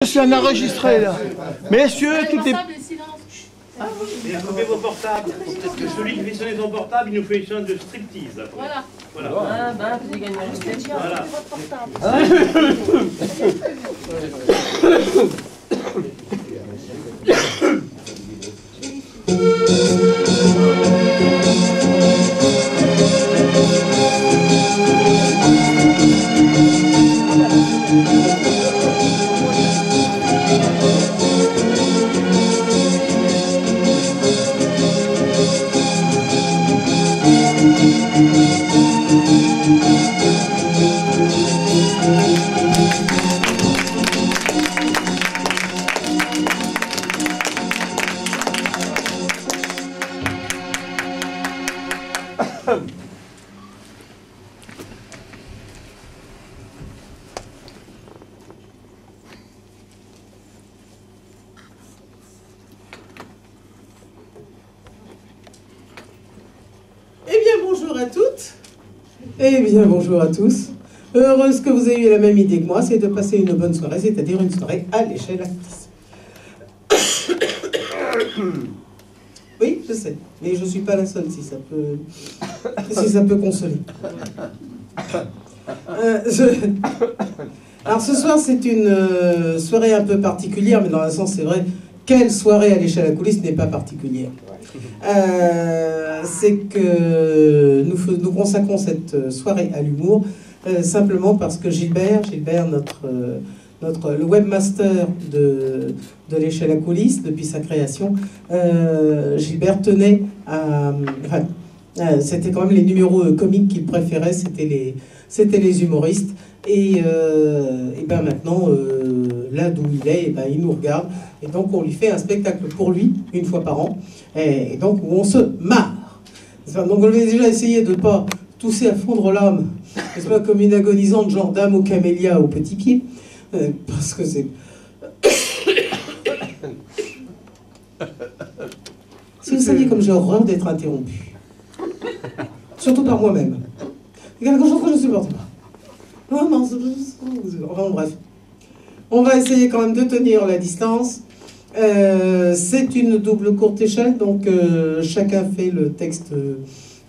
Je suis un enregistré là. Messieurs, tout est... Et à couper vos portables. Celui qui fait sonner son portable, il nous fait une sonne de striptease. Voilà. Voilà. Ah, bah, vous gagnez juste Voilà. Bonjour à toutes, et bien bonjour à tous. Heureuse que vous ayez eu la même idée que moi, c'est de passer une bonne soirée, c'est-à-dire une soirée à l'échelle actrice. Oui, je sais, mais je ne suis pas la seule si ça peut consoler. Alors ce soir c'est une soirée un peu particulière, mais dans un sens c'est vrai, quelle soirée à l'échelle à coulisses n'est pas particulière. C'est que nous consacrons cette soirée à l'humour simplement parce que Gilbert, le webmaster de l'échelle à coulisses depuis sa création, Gilbert tenait à... Enfin, c'était quand même les numéros comiques qu'il préférait, c'était les humoristes. Et ben maintenant, là d'où il est, ben il nous regarde. Et donc on lui fait un spectacle pour lui, une fois par an. Et donc où on se marre. Donc on avait déjà essayé de ne pas tousser à fondre l'âme, n'est-ce pas, comme une agonisante genre dame aux camélias au petit pied. Parce que c'est... Si vous saviez comme j'ai horreur d'être interrompu. Surtout par moi-même. Il y a quelque chose que je ne supporte pas. Non, enfin, bref. On va essayer quand même de tenir la distance. C'est une double courte échelle, donc chacun fait le texte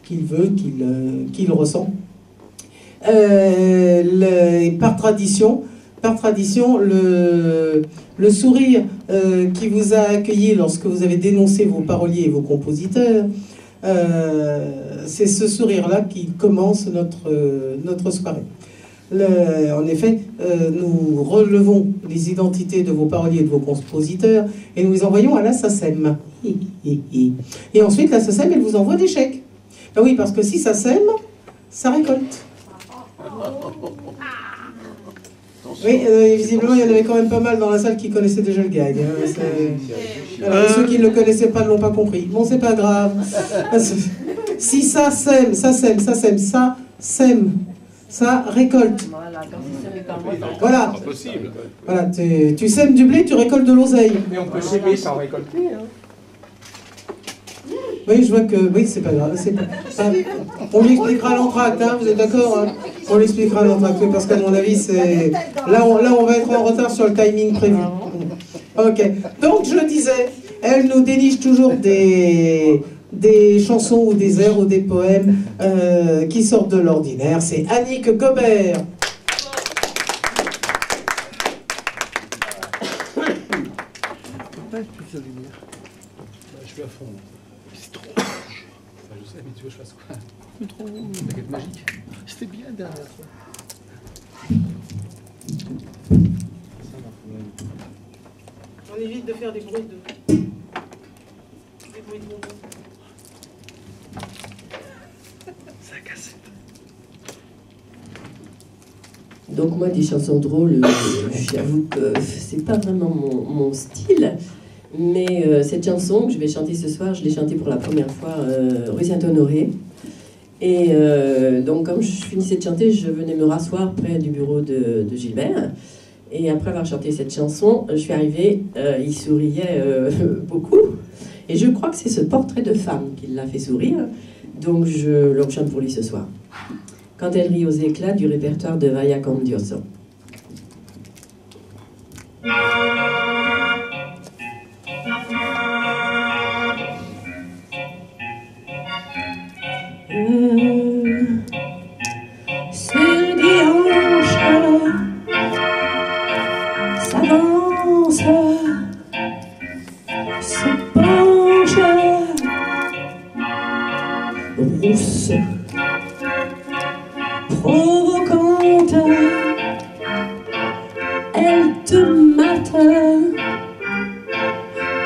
qu'il veut, qu'il ressent. Par tradition, le sourire qui vous a accueilli lorsque vous avez dénoncé vos paroliers et vos compositeurs, c'est ce sourire-là qui commence notre soirée. En effet, nous relevons les identités de vos paroliers et de vos compositeurs et nous les envoyons à la SACEM. Et ensuite, la SACEM, elle vous envoie des chèques. Ah oui, parce que si ça sème, ça récolte. Oui, visiblement, il y en avait quand même pas mal dans la salle qui connaissaient déjà le gag. Alors, ceux qui ne le connaissaient pas ne l'ont pas compris. Bon, c'est pas grave. Si ça sème, ça récolte. Voilà. Voilà, tu sèmes du blé, tu récoltes de l'oseille. Mais on peut s'aimer sans récolter. Hein. Oui, je vois que... Oui, c'est pas grave. On lui expliquera l'entracte, hein, vous êtes d'accord, hein? On lui expliquera l'entracte, parce qu'à mon avis, c'est... Là, on va être en retard sur le timing prévu. Ok. Donc, je disais, elle nous déniche toujours des chansons ou des airs ou des poèmes qui sortent de l'ordinaire. C'est Annick Gobert. Je suis à fond. C'est trop rouge. Je sais, mais tu veux que je fasse quoi? C'est trop rouge. Baguette magique. C'était bien la dernière fois. On évite de faire des bruits de bonbons. C'est la cassette. Donc moi, des chansons drôles, j'avoue que c'est pas vraiment mon style. Mais cette chanson que je vais chanter ce soir, je l'ai chantée pour la première fois rue Saint-Honoré. Et donc, comme je finissais de chanter, je venais me rasseoir près du bureau de Gilbert. Et après avoir chanté cette chanson, je suis arrivée, il souriait beaucoup. Et je crois que c'est ce portrait de femme qui l'a fait sourire. Donc, je le chante pour lui ce soir. Quand elle rit aux éclats du répertoire de Vaya con Dioso. s'avance, se penche, rousse, provocante, elle te mate,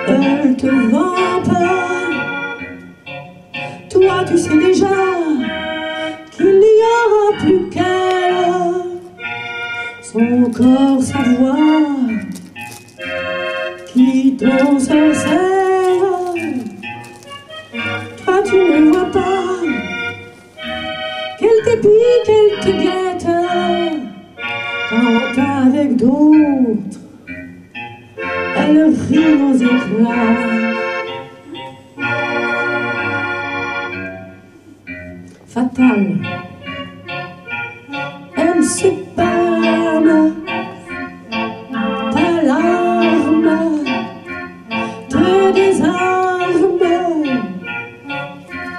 elle te vampe. Toi tu sais déjà qu'il n'y aura plus qu'elle, son corps, sa voix qui t'ensorcelle. Toi tu ne vois pas qu'elle t'épie, qu'elle te guette, quand avec d'autres elle rit aux éclats. Fatale, elle se pâme, t'alarme, te désarme,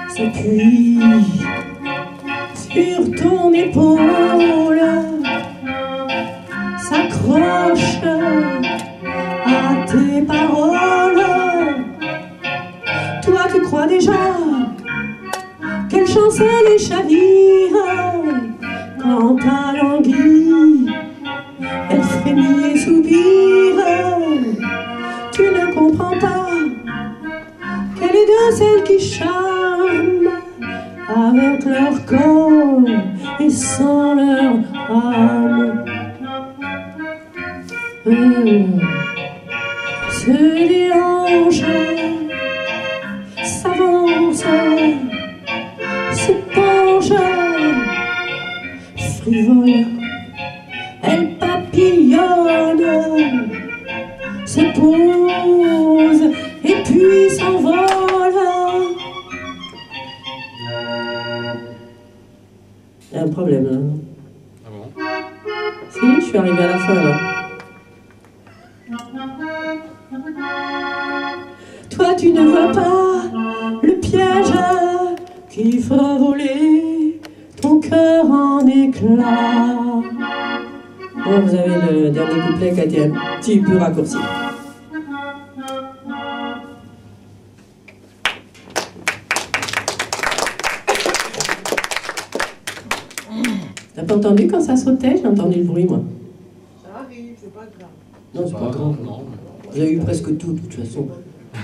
s'appuie sur ton épaule, s'accroche à tes paroles. Toi tu crois déjà qu'elle chancelle et chavire, quand à l'anguille elle frémit et soupire. Tu ne comprends pas qu'elle est de celles qui charment avec leur corps et sans leur âme. Se déhanche, s'avance, se penche, frivole, elle papillonne, se pose et puis s'envole. Il y a un problème là. Ah bon? Si, je suis arrivée à la fin là. Toi tu ne vois pas le piège qui fera voler ton cœur en éclats. Bon, vous avez le dernier couplet qui a été un petit peu raccourci. T'as pas entendu quand ça sautait? J'ai entendu le bruit moi. Ça arrive, c'est pas grave. Non, c'est pas grave. Non. Vous avez eu presque tout, de toute façon.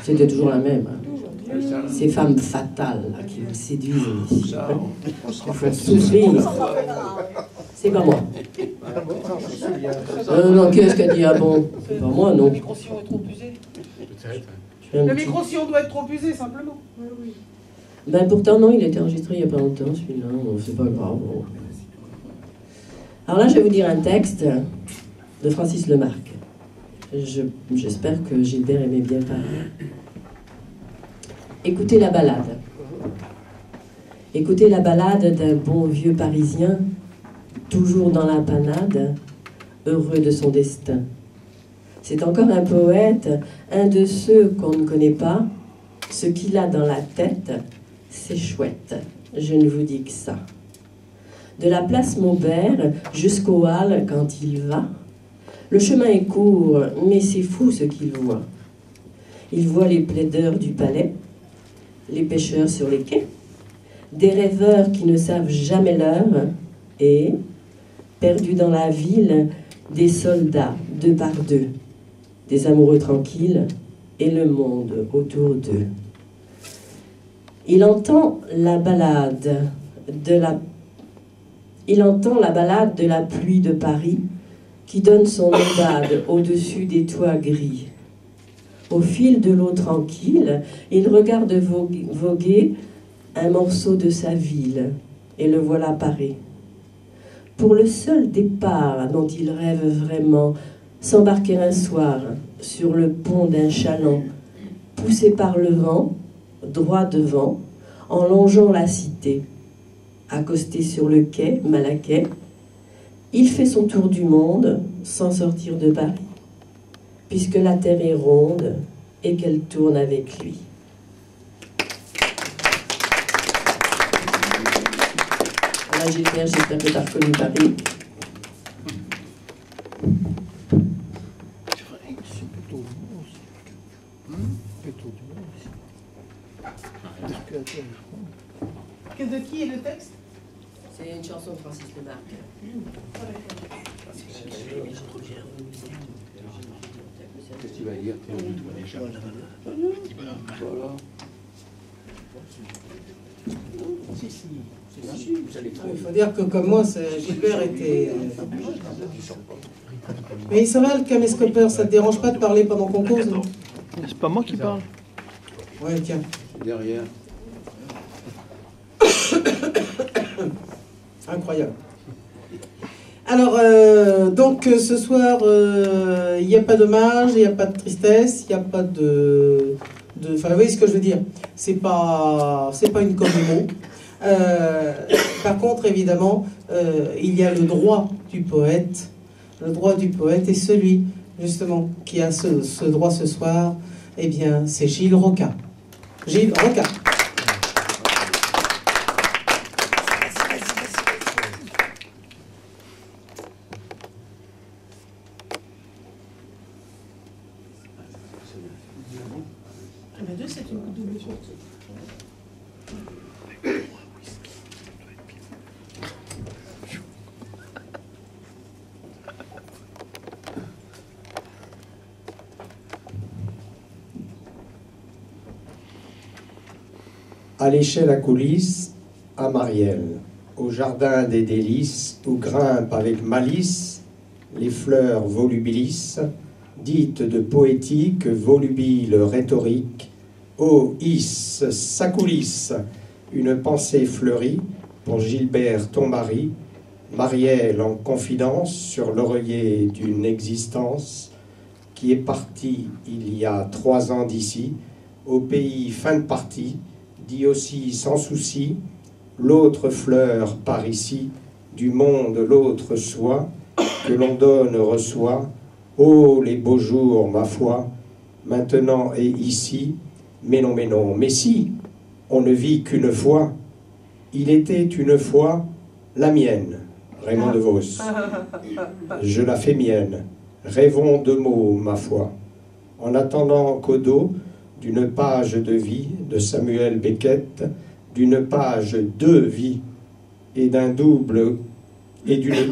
C'était toujours la même. Ces femmes fatales là, qui vous séduisent ici. Il faut souffrir. C'est pas moi. Non, qu'est-ce qu'elle dit? Ah bon? C'est pas moi, non. Le micro-sillon est trop usé. Peut-être. Le micro-sillon doit être trop usé, simplement. Oui. Ben pourtant, non, il a été enregistré il n'y a pas longtemps, celui-là. C'est pas grave. Alors là, je vais vous dire un texte de Francis Lemarque. J'espère que Gilbert aimait bien parler. Écoutez la balade. Écoutez la balade d'un bon vieux Parisien, toujours dans la panade, heureux de son destin. C'est encore un poète, un de ceux qu'on ne connaît pas. Ce qu'il a dans la tête, c'est chouette. Je ne vous dis que ça. De la place Maubert jusqu'aux Halles quand il va, le chemin est court, mais c'est fou ce qu'il voit. Il voit les plaideurs du palais, les pêcheurs sur les quais, des rêveurs qui ne savent jamais l'heure, et, perdus dans la ville, des soldats deux par deux, des amoureux tranquilles, et le monde autour d'eux. Il entend la balade de la pluie de Paris qui donne son aubade au-dessus des toits gris. Au fil de l'eau tranquille, il regarde voguer un morceau de sa ville et le voilà paré. Pour le seul départ dont il rêve vraiment, s'embarquer un soir sur le pont d'un chaland, poussé par le vent, droit devant, en longeant la cité. Accosté sur le quai, Malaquais, il fait son tour du monde sans sortir de Paris, puisque la terre est ronde et qu'elle tourne avec lui. Voilà Gilbert, j'espère que tu as reconnu Paris. De qui est le texte? C'est une chanson de Francis Lemarque. Qu'est-ce que tu vas lire? Voilà. Il faut dire que comme moi, Gilbert était... Mais ça va le caméscopeur, ça te dérange pas de parler pendant qu'on cause? C'est pas moi qui parle. Ouais, tiens. Derrière. Incroyable. Alors, donc ce soir, il n'y a pas d'hommage, il n'y a pas de tristesse, il n'y a pas de... Enfin, vous voyez ce que je veux dire. C'est pas une commémo. Par contre, évidemment, il y a le droit du poète. Le droit du poète est celui, justement, qui a ce droit ce soir. Eh bien, c'est Gilles Rocca. Gilles Rocca. À l'échelle à coulisses, à Marielle, au jardin des délices, où grimpent avec malice les fleurs volubilis, dites de poétique, volubile rhétorique, ô is, sa coulisse, une pensée fleurie pour Gilbert ton mari, Marielle en confidence sur l'oreiller d'une existence qui est partie il y a 3 ans d'ici, au pays fin de partie, dit aussi sans souci, l'autre fleur par ici, du monde l'autre soit, que l'on donne reçoit, ô les beaux jours, ma foi, maintenant et ici, mais non, mais si, on ne vit qu'une fois, il était une fois la mienne, Raymond DeVos, je la fais mienne, rêvons de mots, ma foi, en attendant qu'au dos, d'une page de vie de Samuel Beckett, d'une page de vie et d'une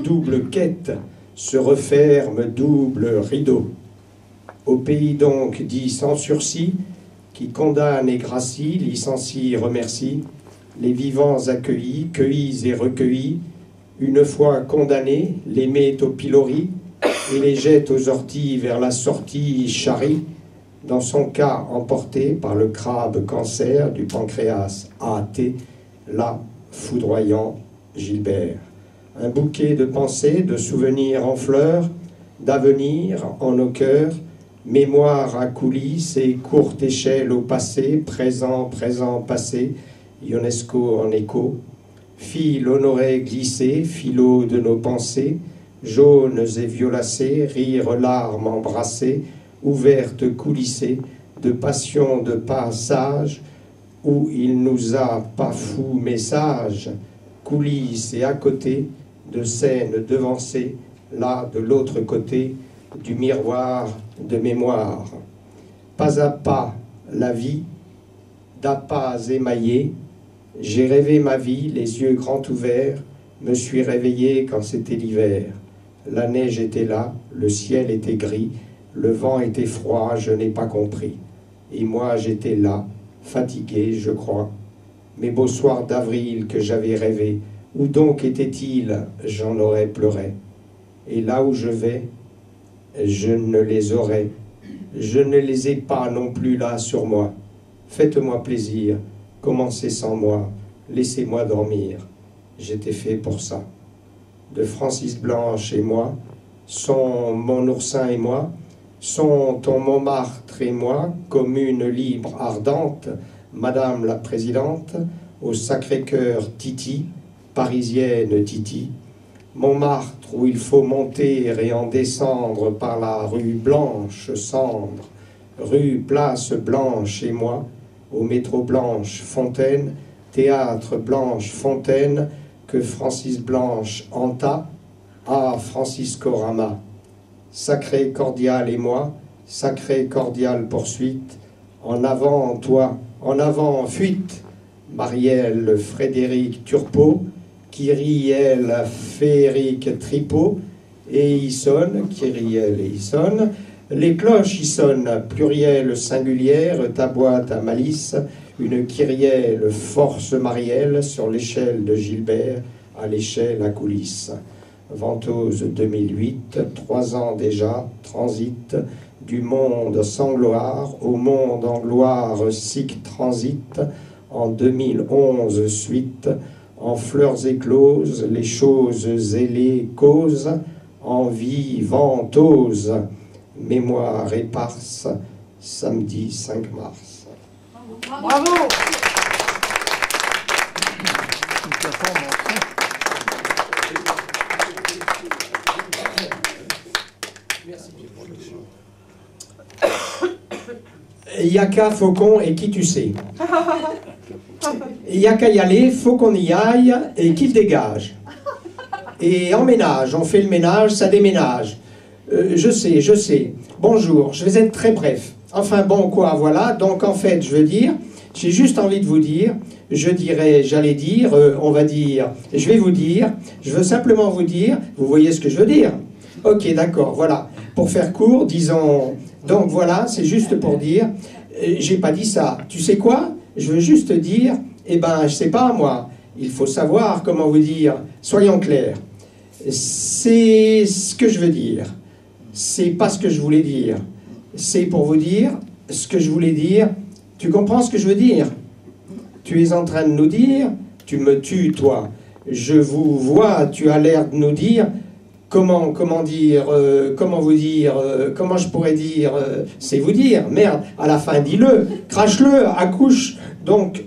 double quête se referme double rideau. Au pays donc dit sans sursis, qui condamne et gracie, licencie, remercie, les vivants accueillis, cueillis et recueillis, une fois condamnés, les met au pilori et les jette aux orties vers la sortie charrie, dans son cas emporté par le crabe cancer du pancréas AT, là, foudroyant Gilbert. Un bouquet de pensées, de souvenirs en fleurs, d'avenir en nos cœurs, mémoire à coulisses et courte échelle au passé, présent, présent, passé, Ionesco en écho, fil honoré glissé, filot de nos pensées, jaunes et violacés, rire, larmes embrassées, ouverte coulissée de passion de passage où il nous a pas fou message, coulisses et à côté de scènes devancées, là de l'autre côté du miroir de mémoire. Pas à pas la vie, d'appâts émaillés, j'ai rêvé ma vie, les yeux grands ouverts, me suis réveillé quand c'était l'hiver. La neige était là, le ciel était gris, le vent était froid, je n'ai pas compris. Et moi j'étais là, fatigué, je crois. Mes beaux soirs d'avril que j'avais rêvés, où donc étaient-ils? J'en aurais pleuré. Et là où je vais, je ne les aurai. Je ne les ai pas non plus là sur moi. Faites-moi plaisir, commencez sans moi, laissez-moi dormir. J'étais fait pour ça. De Francis Blanche et moi, sont mon oursin et moi, sont ton Montmartre et moi, commune libre ardente, Madame la Présidente, au Sacré-Cœur Titi, parisienne Titi, Montmartre où il faut monter et en descendre par la rue Blanche Cendre, rue Place Blanche et moi, au métro Blanche Fontaine, théâtre Blanche Fontaine, que Francis Blanche hanta, à Franciscorama. Sacré cordial et moi, sacré cordial poursuite, en avant toi, en avant fuite, Marielle Frédéric Turpot, Kyrielle Féric Tripot, et y sonne, Kyrielle et y sonne. Les cloches y sonnent, pluriel singulière, ta boîte à malice, une kyrielle force Marielle sur l'échelle de Gilbert, à l'échelle à coulisses. Ventose 2008, 3 ans déjà, transit, du monde sans gloire au monde en gloire, sic transit, en 2011 suite, en fleurs écloses, les choses ailées causent, en vie ventose, mémoire éparse, samedi 5 mars. Bravo. Yaka, Faucon et qui tu sais. Il n'y a qu'à y aller, faut qu'on y aille et qu'il dégage. Et en ménage, on fait le ménage, ça déménage. Je sais. Bonjour, je vais être très bref. Enfin bon, quoi, voilà. Donc en fait, je veux dire, j'ai juste envie de vous dire, j'allais dire, on va dire, je vais vous dire, je veux simplement vous dire, vous voyez ce que je veux dire? Ok, d'accord, voilà. Pour faire court, disons, donc voilà, c'est juste pour dire, j'ai pas dit ça. Tu sais quoi? Je veux juste dire, eh ben, je sais pas moi, il faut savoir comment vous dire, soyons clairs. C'est ce que je veux dire. C'est pas ce que je voulais dire. C'est pour vous dire ce que je voulais dire. Tu comprends ce que je veux dire? Tu es en train de nous dire, tu me tues, toi. Je vous vois, tu as l'air de nous dire, comment je pourrais dire, c'est vous dire, merde, à la fin, dis-le, crache-le, accouche. Donc,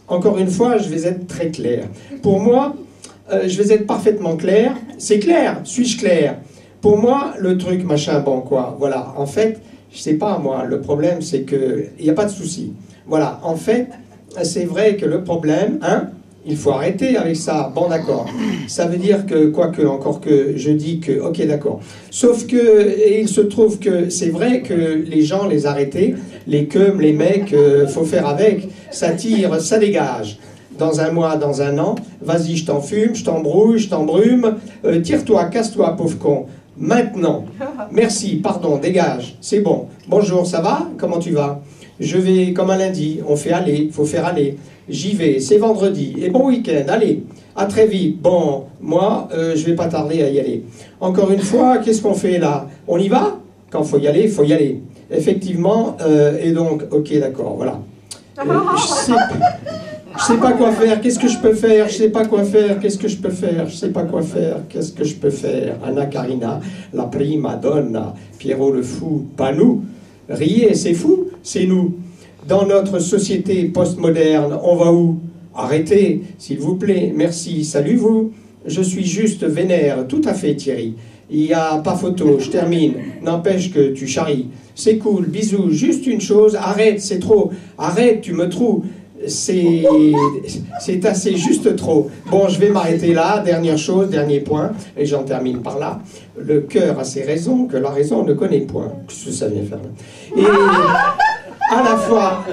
encore une fois, je vais être très clair. Pour moi, je vais être parfaitement clair. C'est clair, suis-je clair? Pour moi, le truc, machin, bon, quoi, voilà. En fait, je sais pas, moi, le problème, c'est que il n'y a pas de souci. Voilà, en fait, c'est vrai que le problème, hein, il faut arrêter avec ça. Bon, d'accord. Ça veut dire que, quoique, encore que je dis que, ok, d'accord. Sauf que, et il se trouve que c'est vrai que les gens les arrêter, les queums, les mecs, faut faire avec. Ça tire, ça dégage. Dans un mois, dans un an, vas-y, je t'en fume, je t'embrouille, je t'embrume, tire-toi, casse-toi, pauvre con. Maintenant, merci, pardon, dégage, c'est bon. Bonjour, ça va? Comment tu vas? Je vais comme un lundi, on fait aller, faut faire aller. J'y vais, c'est vendredi, et bon week-end, allez, à très vite. Bon, moi, je vais pas tarder à y aller. Encore une fois, qu'est-ce qu'on fait là? On y va? Quand faut y aller, faut y aller. Effectivement, et donc, ok, d'accord, voilà. Je sais pas quoi faire, qu'est-ce que je peux faire? Je sais pas quoi faire, qu'est-ce que je peux faire? Je sais pas quoi faire, qu'est-ce que je peux faire? Anna Karina, la prima donna, Pierrot le fou, pas nous. Riez, c'est fou, c'est nous. Dans notre société postmoderne, on va où? Arrêtez, s'il vous plaît, merci, salut vous. Je suis juste vénère, tout à fait Thierry. Il n'y a pas photo, je termine. N'empêche que tu charries. C'est cool, bisous, juste une chose, arrête, c'est trop. Arrête, tu me trouves. C'est assez juste trop. Bon, je vais m'arrêter là. Dernière chose, dernier point, et j'en termine par là. Le cœur a ses raisons que la raison ne connaît point. Qu'est-ce que ça vient faire là? Et à la fois,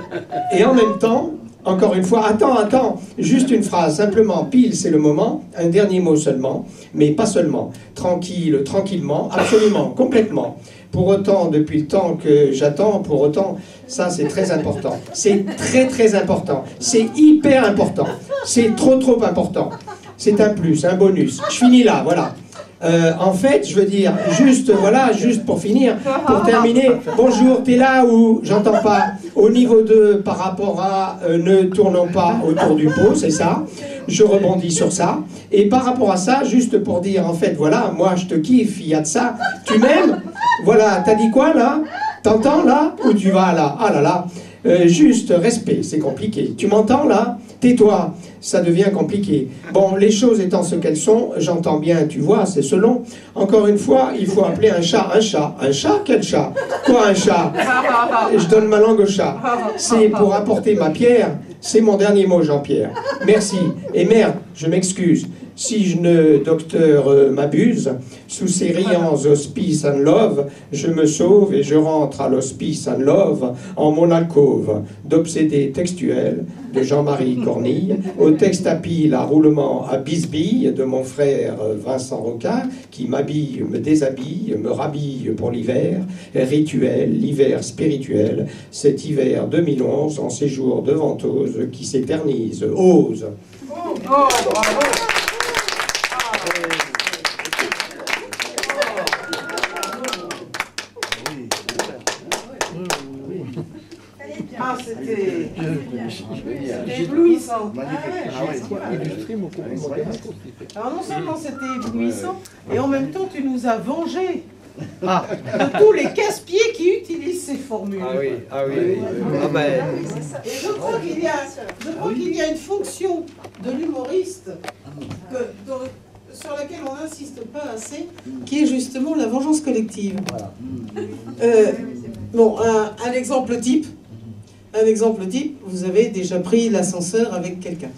et en même temps, encore une fois, attends, juste une phrase, simplement, pile, c'est le moment, un dernier mot seulement, mais pas seulement. Tranquille, tranquillement, absolument, complètement. Pour autant, depuis le temps que j'attends, pour autant, ça c'est très important. C'est très très important. C'est hyper important. C'est trop important. C'est un plus, un bonus. Je finis là, voilà. En fait, je veux dire, juste, voilà, juste pour finir, pour terminer, bonjour, t'es là ou j'entends pas? Au niveau 2, par rapport à ne tournons pas autour du pot, c'est ça. Je rebondis sur ça. Et par rapport à ça, juste pour dire, en fait, voilà, moi je te kiffe, il y a de ça. Tu m'aimes? Voilà, t'as dit quoi là? T'entends là? Où tu vas là? Ah là là. Juste respect, c'est compliqué. Tu m'entends là? Tais-toi, ça devient compliqué. Bon, les choses étant ce qu'elles sont, j'entends bien, tu vois, c'est selon. Encore une fois, il faut appeler un chat un chat. Un chat? Quel chat? Quoi un chat? Je donne ma langue au chat. C'est pour apporter ma pierre. C'est mon dernier mot, Jean-Pierre. Merci. Et merde, je m'excuse. Si je ne, docteur, m'abuse, sous ces riants auspices and love, je me sauve et je rentre à l'hospice and love en mon alcôve d'obsédés textuels de Jean-Marie Cornille, au texte à pile à roulement à bisbille de mon frère Vincent Rocard, qui m'habille, me déshabille, me rhabille pour l'hiver, rituel, l'hiver spirituel, cet hiver 2011 en séjour de Ventose qui s'éternise, ose. Oh, bravo. Ah, c'était éblouissant. Alors non seulement c'était éblouissant, et en même temps tu nous as vengé de tous les casse-pieds qui utilisent ces formules. Ah oui, ah oui. Ah ben. Et je crois qu'il y a une fonction de l'humoriste sur laquelle on n'insiste pas assez, qui est justement la vengeance collective. Bon, un exemple type. Un exemple type, vous avez déjà pris l'ascenseur avec quelqu'un.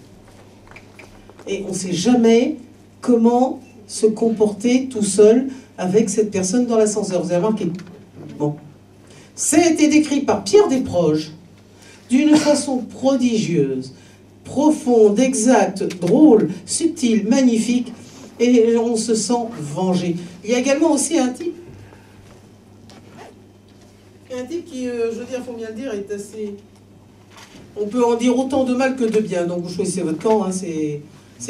Et on ne sait jamais comment se comporter tout seul avec cette personne dans l'ascenseur. Vous avez remarqué? Bon. Ça a été décrit par Pierre Desproges d'une façon prodigieuse, profonde, exacte, drôle, subtile, magnifique, et on se sent vengé. Il y a également aussi un type qui, je veux dire, il faut bien le dire, est assez... On peut en dire autant de mal que de bien, donc vous choisissez votre camp, hein, c'est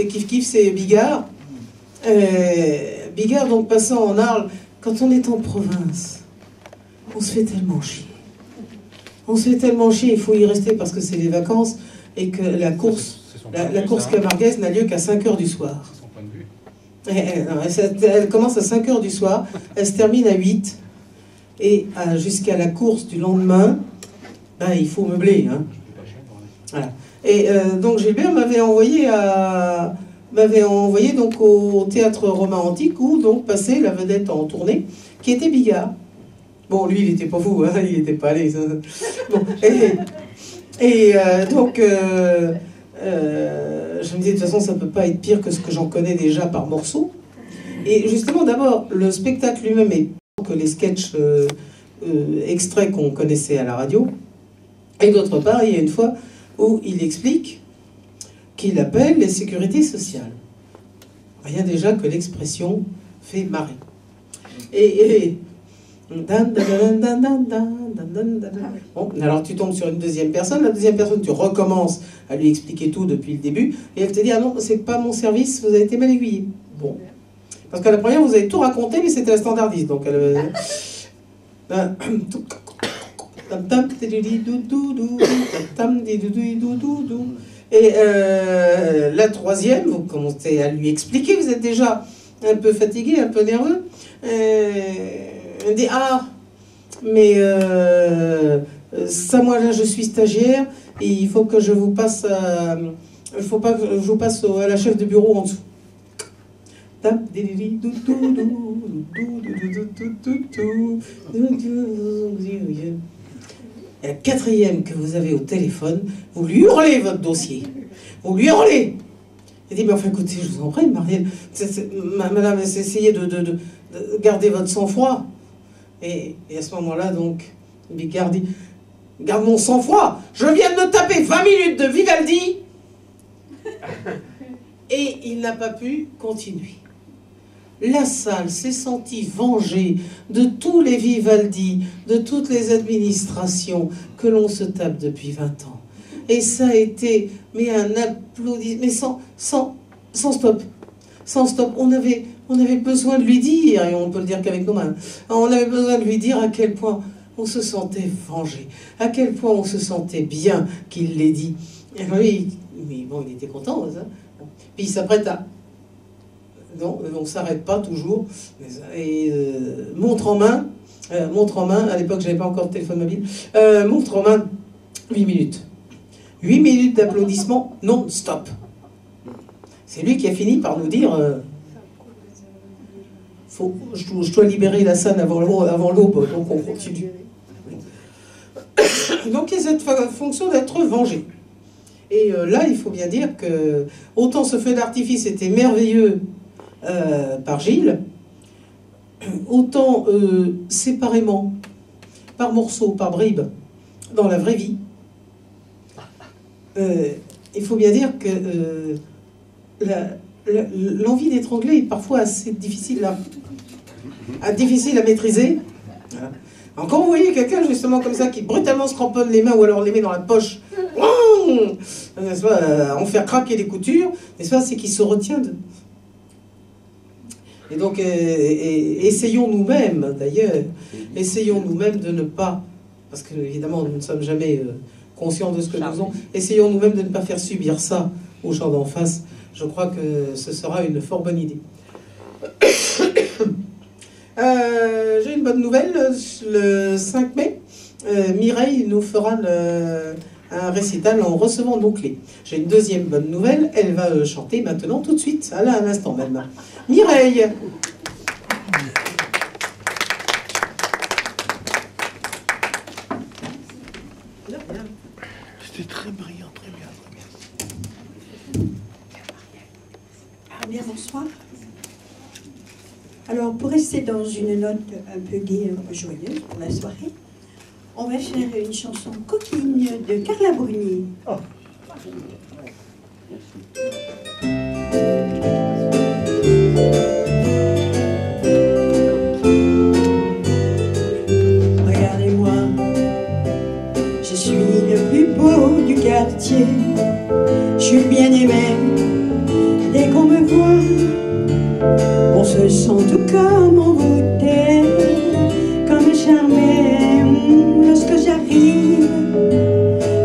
kiff-kiff, c'est Bigard. Bigard, donc passant en Arles, quand on est en province, on se fait tellement chier. On se fait tellement chier, il faut y rester parce que c'est les vacances et que la course camarguaise n'a lieu qu'à 5 h du soir. C'est son point de vue. Elle commence à 5 h du soir, elle se termine à 8. Et jusqu'à la course du lendemain, ben, il faut meubler. Hein. Voilà. Et donc Gilbert m'avait envoyé donc au théâtre romain antique où donc passait la vedette en tournée, qui était Bigard. Bon, lui, il n'était pas fou, hein, il n'était pas allé. Bon, donc, je me disais, de toute façon, ça ne peut pas être pire que ce que j'en connais déjà par morceaux. Et justement, d'abord, le spectacle lui-même est que les sketchs extraits qu'on connaissait à la radio. Et d'autre part, il y a une fois où il explique qu'il appelle les sécurités sociales. Rien déjà que l'expression fait marrer. Bon, alors tu tombes sur une deuxième personne, la deuxième personne, tu recommences à lui expliquer tout depuis le début, et elle te dit, ah non, c'est pas mon service, vous avez été mal aiguillé. Bon. Parce qu'à la première, vous avez tout raconté, mais c'était la standardiste. Donc, et la troisième, vous commencez à lui expliquer, vous êtes déjà un peu fatigué, un peu nerveux. Elle dit, ah, mais ça, moi, là, je suis stagiaire, et il faut que je vous passe il faut pas que je vous passe à la chef de bureau en dessous. Et la quatrième que vous avez au téléphone, vous lui hurlez votre dossier. Vous lui hurlez. Il dit, mais enfin, écoutez, je vous en prie, Marielle, madame, essayez de garder votre sang-froid. Et à ce moment-là, donc, Bigard dit, garde mon sang-froid, je viens de me taper 20 minutes de Vivaldi. Et il n'a pas pu continuer. La salle s'est sentie vengée de tous les Vivaldi, de toutes les administrations que l'on se tape depuis 20 ans. Et ça a été, mais un applaudissement, mais sans stop. Sans stop. On avait besoin de lui dire, et on peut le dire qu'avec nos mains, on avait besoin de lui dire à quel point on se sentait vengé, à quel point on se sentait bien qu'il l'ait dit. Et oui, mais bon, il était content, ça. Puis il s'apprête à... Non, on ne s'arrête pas toujours. Et montre en main, à l'époque, je n'avais pas encore de téléphone mobile, montre en main, 8 minutes. 8 minutes d'applaudissements non-stop. C'est lui qui a fini par nous dire je dois libérer la scène avant l'aube, donc on continue. Donc il y a cette fonction d'être vengé. Et là, il faut bien dire que autant ce feu d'artifice était merveilleux par Gilles, autant séparément, par morceaux, par bribes, dans la vraie vie, il faut bien dire que l'envie d'étrangler est parfois assez difficile à maîtriser. Alors, quand vous voyez quelqu'un justement comme ça qui brutalement se cramponne les mains ou alors les met dans la poche, n'est-ce pas, en faire craquer les coutures, n'est-ce pas, c'est qu'il se retient de... Et donc, essayons nous-mêmes, d'ailleurs, essayons nous-mêmes de ne pas, parce que évidemment nous ne sommes jamais conscients de ce que nous faisons, essayons nous-mêmes de ne pas faire subir ça aux gens d'en face. Je crois que ce sera une fort bonne idée. J'ai une bonne nouvelle, le 5 mai, Mireille nous fera un récital en recevant nos clés. J'ai une deuxième bonne nouvelle, elle va chanter maintenant tout de suite, là à l'instant même. Mireille. C'était très brillant, très bien, très bien. Bien, bonsoir. Alors, pour rester dans une note un peu gaie, un peu joyeuse pour la soirée, on va faire une chanson coquine de Carla Bruni. Oh. Regardez-moi, je suis le plus beau du quartier, je suis bien aimé dès qu'on me voit. On se sent tout comme envoûté, comme charmé lorsque j'arrive.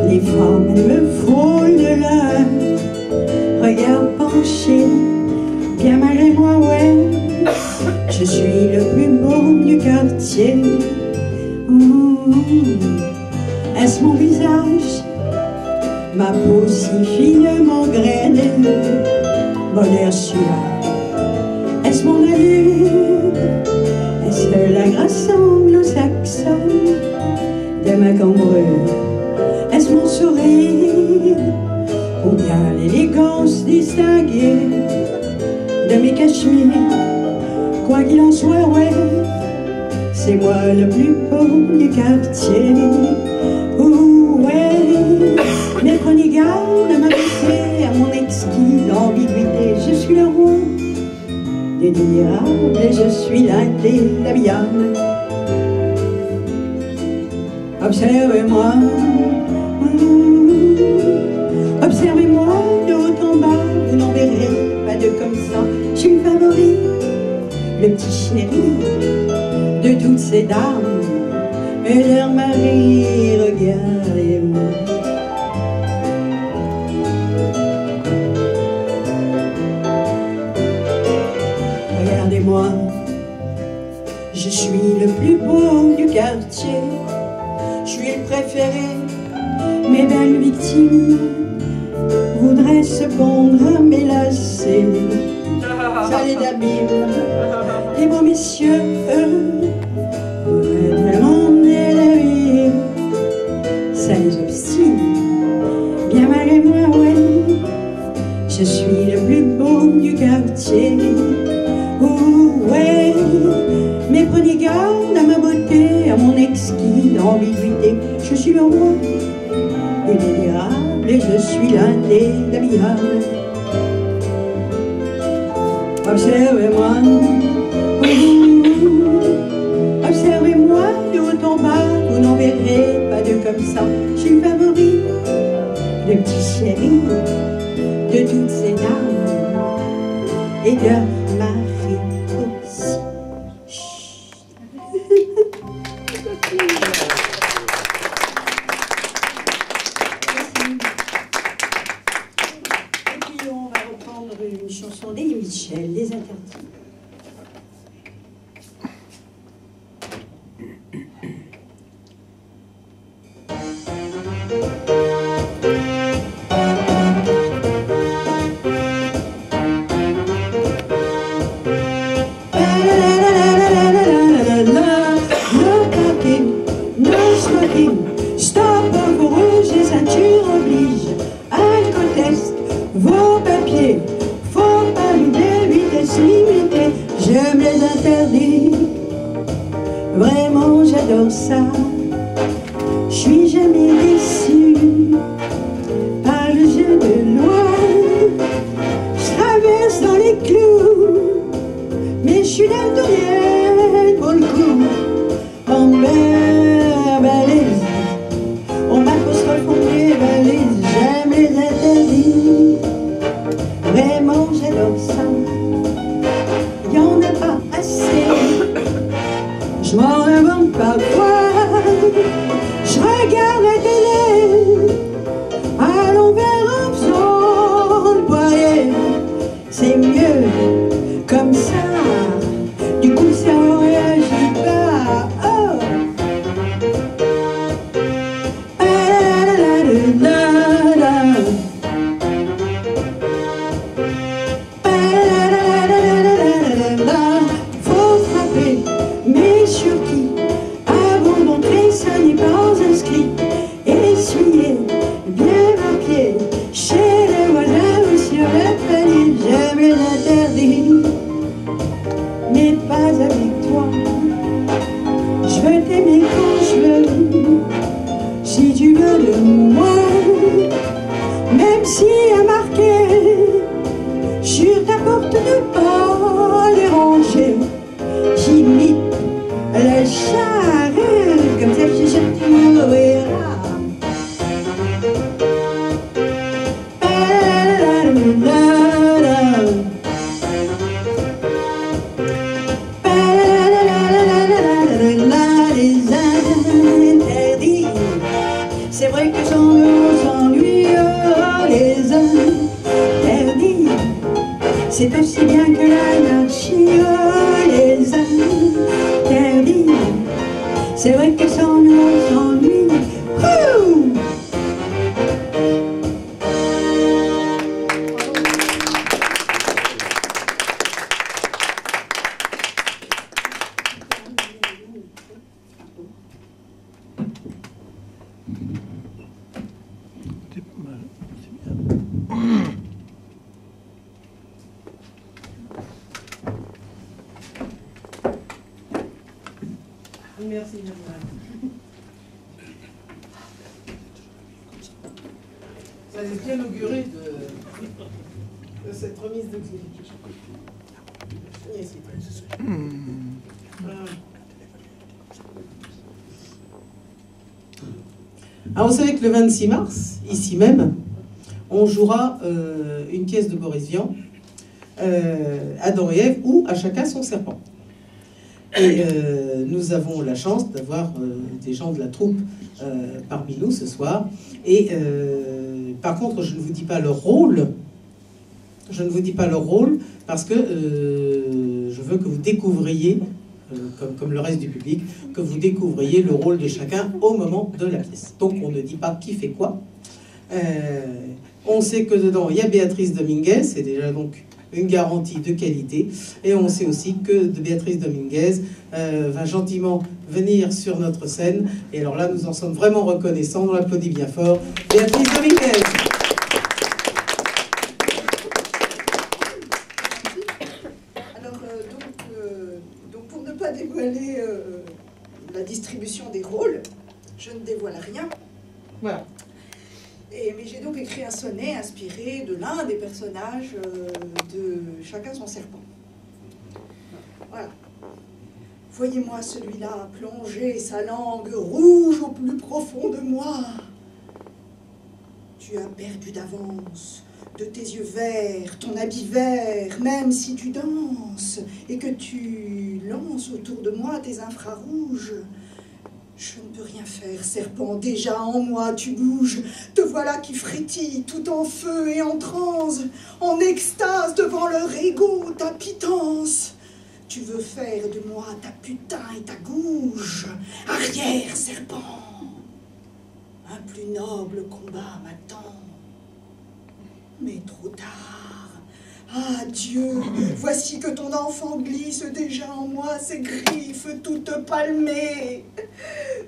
Les femmes, elles me frôlent de leur regard penché, bien malgré moi, ouais. Je suis le plus beau du quartier. Est-ce mon visage, ma peau si finement grainée, mon air suave? Est-ce mon allure? Est-ce la grâce anglo-saxonne de ma cambrure? Est-ce mon sourire? Ou bien l'élégance distinguée de mes cachemires? Quoi qu'il en soit, ouais, c'est moi le plus beau du quartier. Ouh, ouais, mais prenez garde à ma beauté, à mon exquis ambiguïté. Je suis le roi des délirables et je suis l'indélabiable. Observez-moi, observez-moi de haut en bas, vous n'en verrez pas de comme ça. Je suis le favori, le petit chéri de toutes ces dames et leur mari. Regardez-moi. Regardez-moi, je suis le plus beau du quartier, je suis le préféré. Mes belles victimes voudraient se pondre à mes lacets. Ça les abîme, les beaux messieurs, voudraient vraiment mener la vie. Ça les obstine, bien malgré moi, ouais. Je suis le plus beau du quartier. Ouh, ouais, mais prenez garde à ma beauté, à mon exquis ambiguïté. Je suis le roi des délirables et je suis l'indélabiable. Observez-moi, observez-moi de haut en bas, vous n'en verrez pas de comme ça. Je suis le favori, le petit chéri de toutes ces dames et de Marie aussi. Et puis on va reprendre une chanson d'Elie Mitchell, Les Interdits. Stop, vos rouges et ceintures oblige à j'adore ça. Je suis jamais déçue par le jeu de loi. Je traverse dans les clous, mais je suis daltonienne pour le coup. On me balise, on m'apostrophe, on me balise, j'aime les interdits. Vraiment j'adore ça, y en a pas assez. Je m'en invente parfois, je regarde la télé à l'envers en faisant le poirier. C'est mieux comme ça, du coup le cerveau réagit pas. Oh. Faut frapper, mais sur qui? Avant d'entrer, ça n'est pas inscrit. Essuyer bien un pied chez les voisins ou sur le palier. J'aime les interdits, mais pas avec toi. Je veux t'aimer quand je veux, si tu veux de moi. Même s'il y a marqué sur ta porte de pas déranger, j'imite le charme, comme ça je t'ouvriras. Les interdits, c'est vrai que sans nous on s'ennuie. Les interdits, c'est aussi bien que l'anarchie. Les interdits, c'est vrai que sans nous on s'ennuie. C'est pas mal, c'est bien. Merci, Jeanne. Ça laisse bien augurer de cette remise de clé. Yes, alors, vous savez que le 26 mars, ici même, on jouera une pièce de Boris Vian, Adam et Ève, ou À chacun son serpent. Et nous avons la chance d'avoir des gens de la troupe parmi nous ce soir. Et par contre, je ne vous dis pas leur rôle. Je ne vous dis pas leur rôle parce que je veux que vous découvriez, comme le reste du public, que vous découvriez le rôle de chacun au moment de la pièce. Donc on ne dit pas qui fait quoi. On sait que dedans, il y a Béatrice Dominguez, c'est déjà donc une garantie de qualité. Et on sait aussi que Béatrice Dominguez va gentiment venir sur notre scène. Et alors là, nous en sommes vraiment reconnaissants. On l'applaudit bien fort. Béatrice Dominguez. Alors, donc pour ne pas dévoiler la distribution des rôles, je ne dévoile rien. Voilà. Mais j'ai donc écrit un sonnet inspiré de l'un des personnages de Chacun son serpent. Voilà. Voyez-moi celui-là plonger sa langue rouge au plus profond de moi. Tu as perdu d'avance de tes yeux verts, ton habit vert, même si tu danses et que tu lances autour de moi tes infrarouges. Je ne peux rien faire, serpent, déjà en moi tu bouges. Te voilà qui frétille, tout en feu et en transe, en extase devant leur égo, ta pitance. Tu veux faire de moi ta putain et ta gouge. Arrière, serpent, un plus noble combat m'attend. Mais trop tard. Ah Dieu, voici que ton enfant glisse déjà en moi, ses griffes toutes palmées.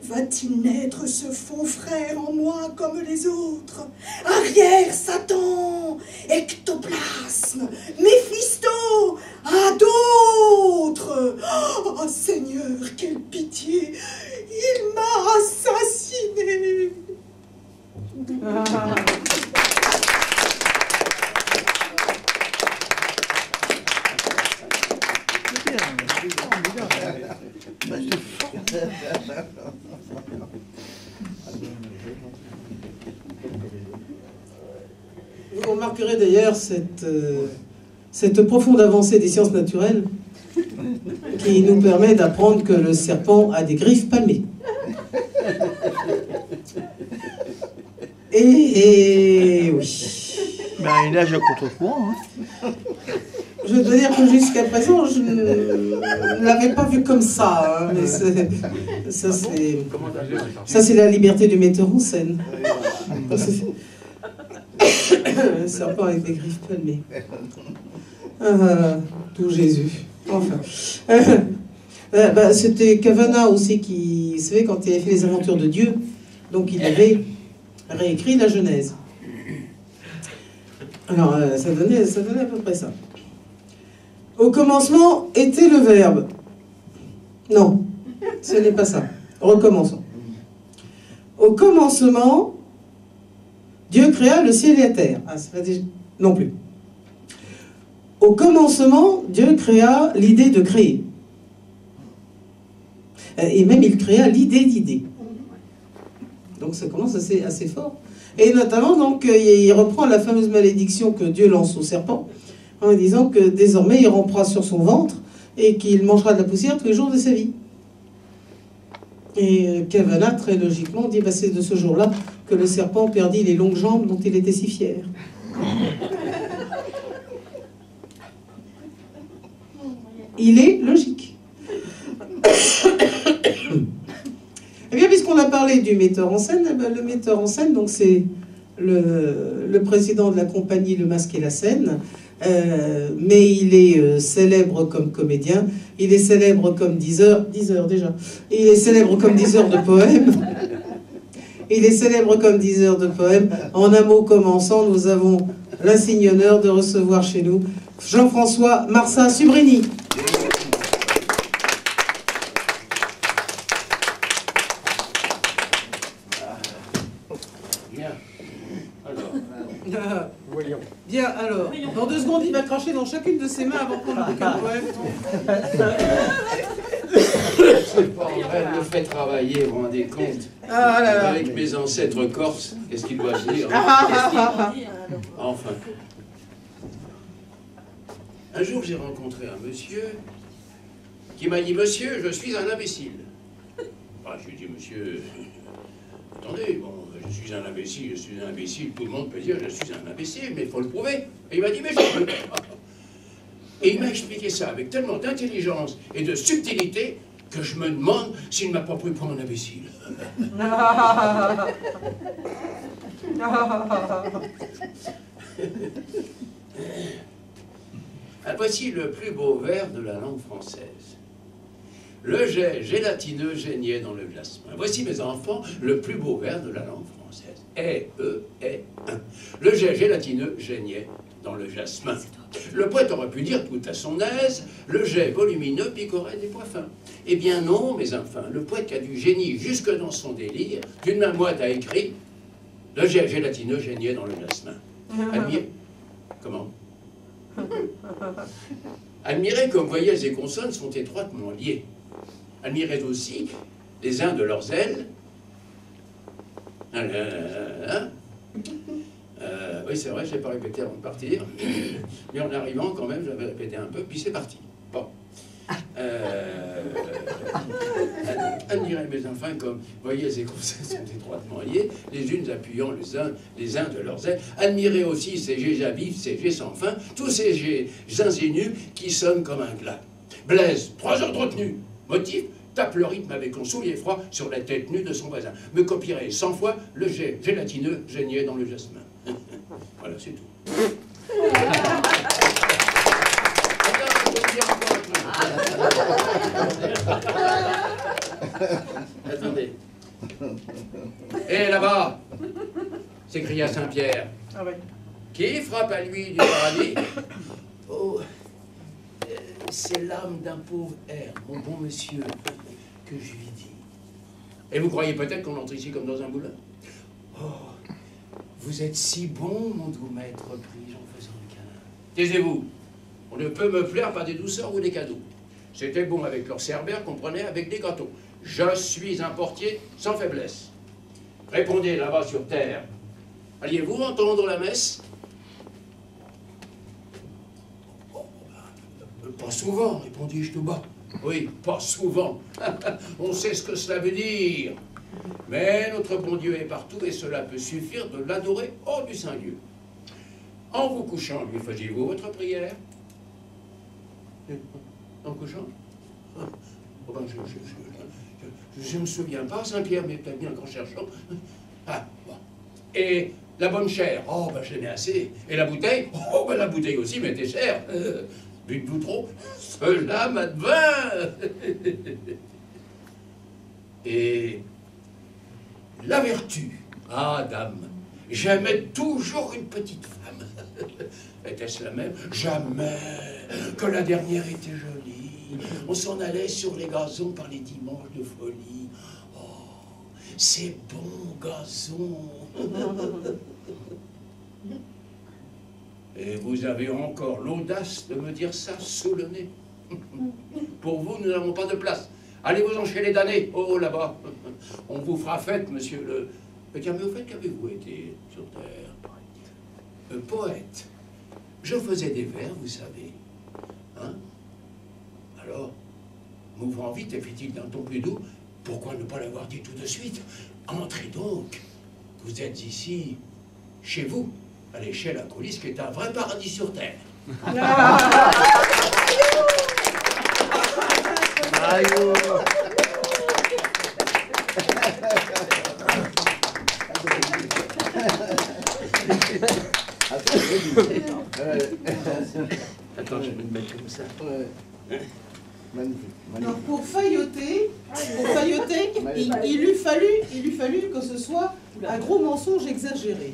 Va-t-il naître ce faux frère en moi comme les autres? Arrière, Satan, ectoplasme, Méphisto, à d'autres. Oh Seigneur, quelle pitié, Vous remarquerez d'ailleurs cette profonde avancée des sciences naturelles qui nous permet d'apprendre que le serpent a des griffes palmées. Et oui. Ben, il nage à contre-courant. Hein. Je dois dire que jusqu'à présent, je ne l'avais pas vu comme ça. Hein, mais ça, c'est la liberté du metteur en scène. Un serpent avec des griffes palmées. Tout Jésus. Enfin. C'était Cavana aussi qui, vous savez, quand il avait fait les aventures de Dieu, donc il avait réécrit la Genèse. Alors, ça donnait à peu près ça. Au commencement était le Verbe. Non, ce n'est pas ça. Recommençons. Au commencement, Dieu créa le ciel et la terre. Ah, c'est pas déjà... Non plus. Au commencement, Dieu créa l'idée de créer. Et même il créa l'idée d'idée. Donc ça commence assez fort. Et notamment, donc, il reprend la fameuse malédiction que Dieu lance au serpent, en disant que désormais il rampera sur son ventre et qu'il mangera de la poussière tous les jours de sa vie. Et Cavana, très logiquement, dit c'est de ce jour-là que le serpent perdit les longues jambes dont il était si fier. Il est logique. Eh bien, puisqu'on a parlé du metteur en scène, le metteur en scène, donc c'est le président de la compagnie Le Masque et la Scène, mais il est célèbre comme comédien, il est célèbre comme diseur déjà, il est célèbre comme diseur de poèmes, il est célèbre comme diseur de poèmes. En un mot commençant, nous avons l'insigne honneur de recevoir chez nous Jean-François Marsa Subrini. Voyons. Bien, alors, dans 2 secondes, il va cracher dans chacune de ses mains avant de prendre le bouquin de poème. C'est pas vrai, me fait travailler, vous vous rendez compte? Ah là là. Avec mes ancêtres corses, qu'est-ce qu'il doit dire? Enfin. Un jour, j'ai rencontré un monsieur qui m'a dit « Monsieur, je suis un imbécile. » Je lui ai dit « Monsieur, attendez, bon, je suis un imbécile, tout le monde peut dire je suis un imbécile, mais il faut le prouver. » Et il m'a dit « Mais je peux pas. » Et il m'a expliqué ça avec tellement d'intelligence et de subtilité que je me demande s'il ne m'a pas pris pour un imbécile. Voici le plus beau vers de la langue française. Le jet gélatineux geignait dans le jasmin. Voici, mes enfants, le plus beau vers de la langue française. Le jet gélatineux geignait dans le jasmin. Le poète aurait pu dire tout à son aise, le jet volumineux picorait des pois fins. Eh bien non, mes enfants, le poète qui a du génie jusque dans son délire, d'une main moite a écrit, le jet gélatineux geignait dans le jasmin. Comment? Admirez comme voyelles et consonnes sont étroitement liées. Admirez aussi les uns de leurs ailes. Oui, c'est vrai, je n'ai pas répété avant de partir. Mais en arrivant, quand même, j'avais répété un peu, puis c'est parti. Bon. Admirez mes enfants comme voyelles et consonnes sont étroitement liées, les unes appuyant les uns de leurs ailes. Admirez aussi ces jets à vif, ces jets sans fin, tous ces jets ingénus qui sonnent comme un glas. Blaise, 3 heures de retenue. Motif, tape le rythme avec un soulier froid sur la tête nue de son voisin. Me copierai 100 fois, le jet gélatineux geignait dans le jasmin. Voilà, c'est tout. Attendez. Et là-bas, s'écria Saint-Pierre. Ah ouais. Qui frappe à lui du paradis? Oh, c'est l'âme d'un pauvre air, mon bon monsieur, que je lui dis. Et vous croyez peut-être qu'on entre ici comme dans un moulin? Oh, vous êtes si bon, mon doux maître, repris-je en faisant le câlin. Taisez-vous. On ne peut me plaire par des douceurs ou des cadeaux. C'était bon avec leur cerbère qu'on prenait avec des gâteaux. Je suis un portier sans faiblesse. Répondez là-bas sur terre. Alliez-vous entendre la messe? Pas souvent, répondis-je tout bas. Oui, pas souvent. On sait ce que cela veut dire. Mais notre bon Dieu est partout et cela peut suffire de l'adorer hors du Saint-Lieu. En vous couchant, lui faisiez-vous votre prière? En couchant? Oh ben, je ne me souviens pas, Saint-Pierre, mais peut-être bien qu'en cherchant. Ah, bon. Et la bonne chair? Oh, ben je l'aimais assez. Et la bouteille? Oh, ben la bouteille aussi m'était chère. Buvez-vous trop? Cela m'advint. Et la vertu? Ah, dame, j'aimais toujours une petite femme. Était-ce la même? Jamais. Que la dernière était jolie. On s'en allait sur les gazons par les dimanches de folie. Oh, ces bons gazons. Et vous avez encore l'audace de me dire ça sous le nez. Pour vous, nous n'avons pas de place. Allez-vous-en chez les damnés. Oh, là-bas. On vous fera fête, monsieur le... Tiens, mais au fait, qu'avez-vous été sur terre? Poète. Je faisais des vers, vous savez. Hein? Alors, m'ouvrant vite et fit-il d'un ton plus doux, pourquoi ne pas l'avoir dit tout de suite? Entrez donc. Vous êtes ici, chez vous, à l'échelle à coulisses, qui est un vrai paradis sur terre. Attends, je vais me mettre comme ça. Magnifique. Donc pour feuilleter, il eût fallu que ce soit un gros mensonge exagéré.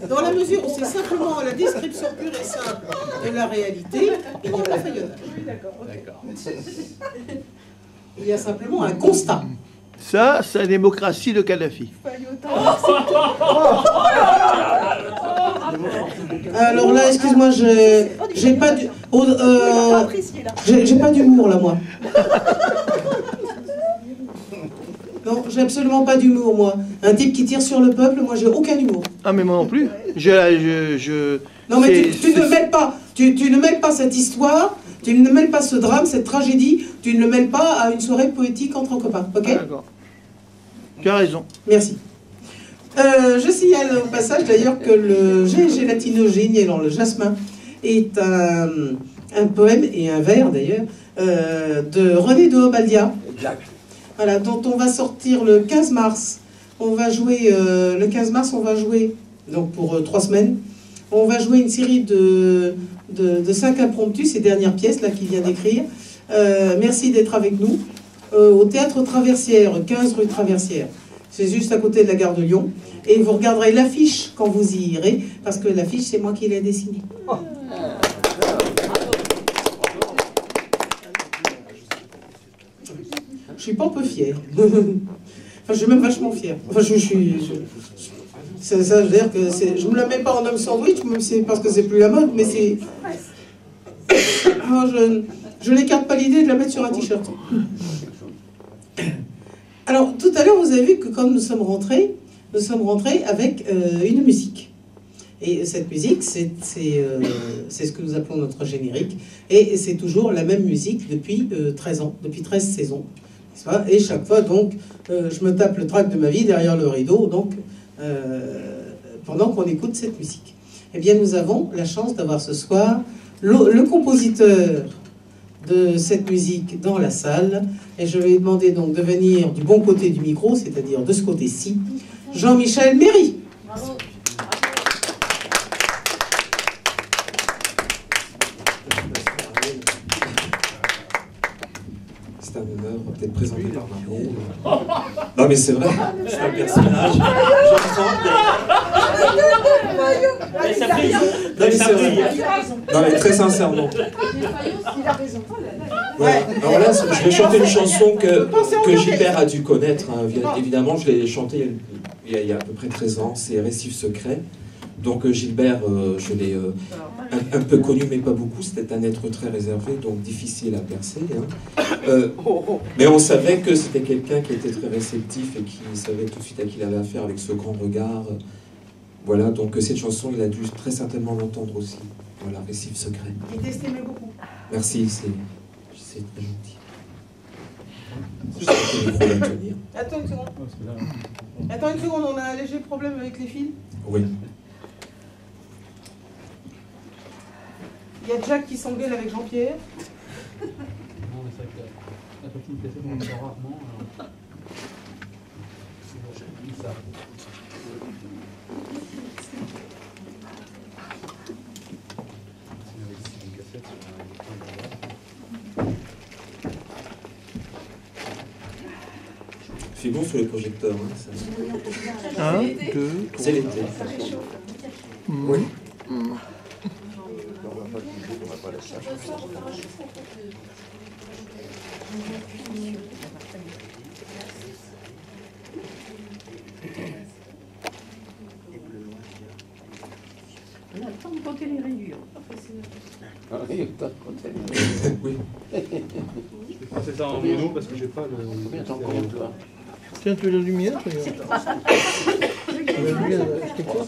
Dans la mesure où c'est simplement la description pure et simple de la réalité, il n'y a pas feuilletage. Oui, d'accord. Il y a simplement un constat. Ça, c'est la démocratie de Kadhafi. Alors là, excuse-moi, j'ai pas d'humour là, moi. Non, j'ai absolument pas d'humour, moi. Un type qui tire sur le peuple, moi, j'ai aucun humour. Ah, mais moi non plus. Non, mais tu ne mêles pas, tu ne mêles pas cette histoire, tu ne mêles pas ce drame, cette tragédie, tu ne le mêles pas à une soirée poétique entre copains, ok? D'accord. Tu as raison. Merci. Je signale au passage d'ailleurs que le gélatinogène dans le jasmin est un poème et un vers d'ailleurs de René de Obaldia. Voilà, dont on va sortir le 15 mars. On va jouer le 15 mars, on va jouer donc pour 3 semaines. On va jouer une série de 5 impromptus, ces dernières pièces là qu'il vient d'écrire. Merci d'être avec nous au Théâtre Traversière, 15 rue Traversière. C'est juste à côté de la gare de Lyon. Et vous regarderez l'affiche quand vous y irez, parce que l'affiche, c'est moi qui l'ai dessinée. Je suis pas un peu fière. Enfin, je suis même vachement fière. Enfin, ça veut dire que je me la mets pas en homme sandwich, même si parce que c'est plus la mode, mais c'est... Je n'écarte pas l'idée de la mettre sur un t-shirt. Alors, tout à l'heure, vous avez vu que quand nous sommes rentrés avec une musique. Et cette musique, c'est ce que nous appelons notre générique. Et c'est toujours la même musique depuis 13 ans, depuis 13 saisons. Et chaque fois, donc, je me tape le trac de ma vie derrière le rideau, donc, pendant qu'on écoute cette musique. Eh bien, nous avons la chance d'avoir ce soir le compositeur de cette musique dans la salle. Et je vais demander donc de venir du bon côté du micro, c'est-à-dire de ce côté-ci, Jean-Michel Méry. Bravo. C'est un honneur, peut-être présenté par Marielle. Non mais c'est vrai, c'est un personnage. Non mais très sincèrement. Ouais. Alors là, je vais chanter une chanson que Gilbert a dû connaître. Hein. Évidemment, je l'ai chantée il y a à peu près 13 ans. C'est Récif secret. Donc Gilbert, je l'ai un peu connu, mais pas beaucoup. C'était un être très réservé, donc difficile à percer. Hein. Mais on savait que c'était quelqu'un qui était très réceptif et qui savait tout de suite à qui il avait affaire avec ce grand regard. Voilà, donc cette chanson, il a dû très certainement l'entendre aussi. Voilà, Récif secret. Il t'estimait beaucoup. Merci, c'est très gentil. Je sais que le micro va tenir. Attends une seconde. Attends une seconde, on a un léger problème avec les fils. Oui. Il y a Jack qui s'engueule avec Jean-Pierre. Non, mais c'est vrai que la petite cassette, on entend rarement. Alors... ça. C'est bon sur les projecteurs. Hein, ça. 1, 2, 3. C'est l'été. Oui. On a le temps de compter les rayures. Ah oui, le temps de compter les rayures. Oui. Je vais passer ça en mono parce que j'ai pas le... Combien t'en comptes, toi? Tiens, tu veux la lumière, regarde. La lumière, c'est quoi?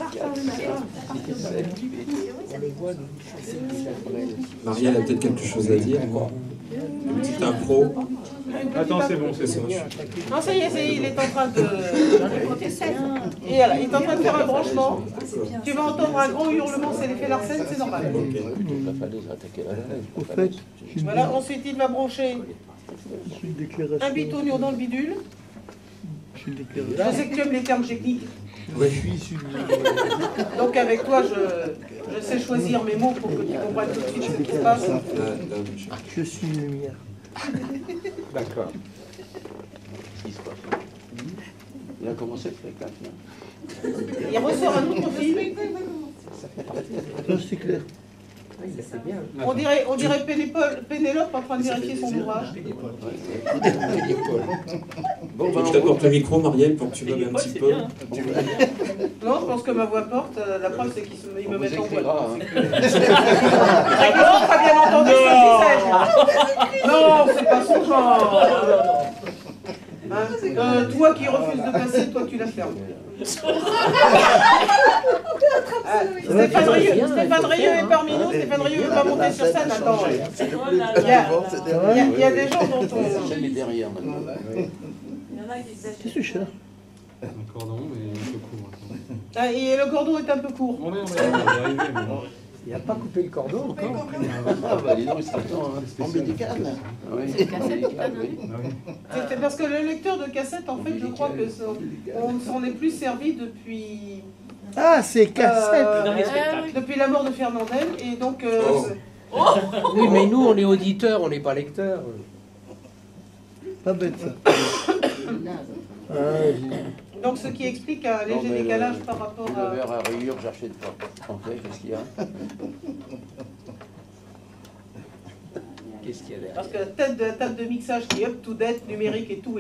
Marielle a peut-être quelque chose à dire. Une petite impro. Attends, c'est bon, c'est bon. Non, ça y est, il est en train de... Et voilà, il est en train de faire un branchement. Tu vas entendre un gros hurlement, c'est l'effet Larsen, c'est normal. Au fait, Voilà, ensuite il va brancher un bitonio dans le bidule. je Je sais que tu aimes les termes techniques. Oui. Donc avec toi, je sais choisir mes mots pour que tu comprennes tout de suite ce qui se passe. Je suis une lumière. D'accord. Qu'est-ce qui se passe? Il a commencé le spectacle. Il ressort un autre film. Ça, c'est clair. On dirait Pénélope en train de vérifier son ouvrage. Bon, Faut que je t'apporte le micro, Marielle, pour que tu m'aimes un petit peu. Non, je pense que ma voix porte. La preuve, c'est qu'il me met en voix. D'accord, très bien entendu, non, c'est pas son genre. Hein, toi qui refuses de passer, toi tu la fermes. Stéphane Rieu est parmi nous. Stéphane Rieu ne veut pas monter sur scène. Attends. Il y a des gens dont on... derrière maintenant. Qu'est-ce que je fais là? Un cordon, mais un peu court. Ah, et le cordon est un peu court. On va y arriver, mais bon. Il n'a pas coupé le cordon encore. Ah bah dis donc, il sera temps, hein. Ombilical. C'est cassette, C'est parce que le lecteur de cassette, en fait, je crois que on s'en est plus servi depuis... Ah, c'est cassette. Depuis la mort de Fernandel, et donc... Oui, mais nous, on est auditeurs, on n'est pas lecteurs. Pas bête, ça. Donc ce qui explique un léger décalage par rapport à... Le verre à rayures, j'achète pas. Ok, qu'est-ce qu'il y a? Qu'est-ce qu'il y a derrière? Parce que la table de mixage qui est up-to-date, numérique et tout,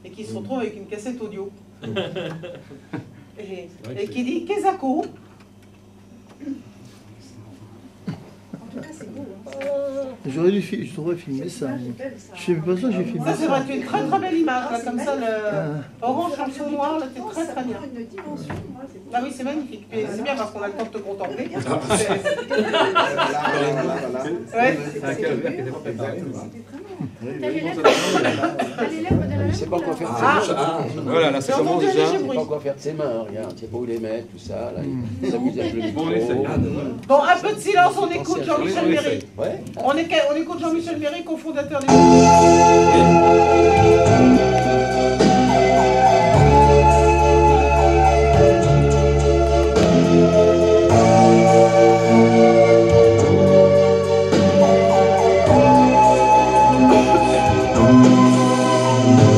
et qui se retrouve avec une cassette audio. Et qui dit Kezako. J'aurais dû je devrais filmer ça. Je sais pas ça, j'ai filmé Ça, c'est vrai, ça. tu as une très très belle image, là, comme ça, le orange sur le noir, là, c'est très très bien. Ah oui, c'est magnifique. Et c'est bien parce qu'on a le temps de te contempler. Ouais. C'est un calvaire qui n'était pas préparé. Il sait pas quoi faire de ses Ah. mains. Voilà, là, ça commence déjà. Il sait pas quoi faire de ses mains, regarde. Il sait pas où les mettre, tout ça. Là. Il s'amuse avec le micro. Bon, on essaye. Bon, un peu de silence, on écoute Jean-Michel On Méry. essaye. Ouais. On écoute Jean-Michel Méry, cofondateur des...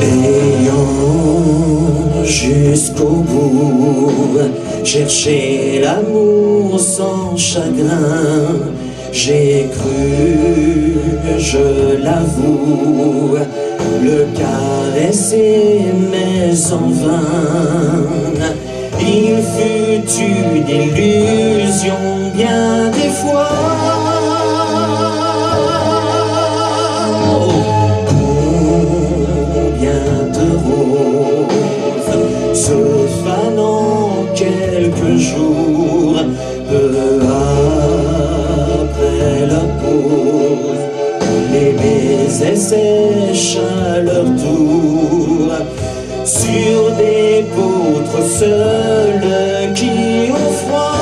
Ayant jusqu'au bout cherché l'amour sans chagrin, j'ai cru, je l'avoue, le caresser mais en vain. Il fut une illusion bien des fois. Combien de roses se fanant quelques jours, peu après la pause, les baisers sèchent à leur tour sur des poutres seules qui ont froid.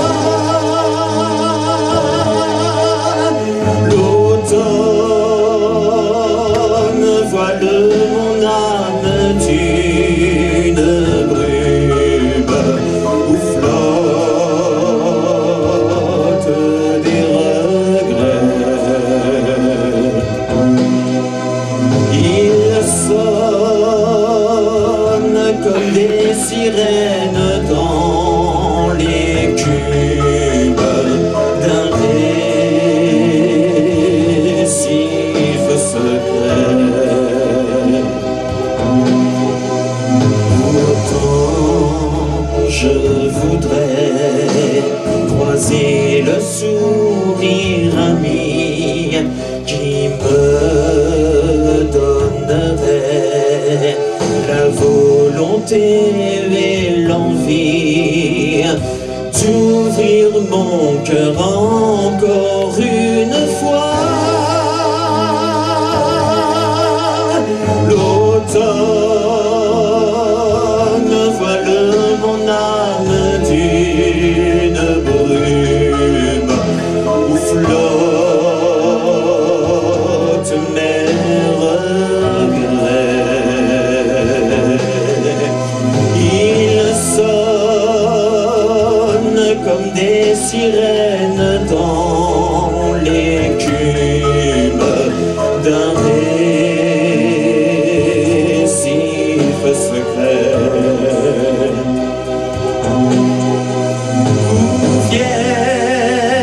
L'automne voile mon âme d'une brume où flottent des regrets. Ils sonnent comme des sirènes dans l'écume d'un récif secret. Pourtant je voudrais croiser le sourire ami qui me donnerait la volonté et l'envie d'ouvrir mon cœur encore une fois. L'automne voile mon âme d'une brume où flottent mes regrets. Ils sonnent comme des sirènes dans l'écume d'un récif secret.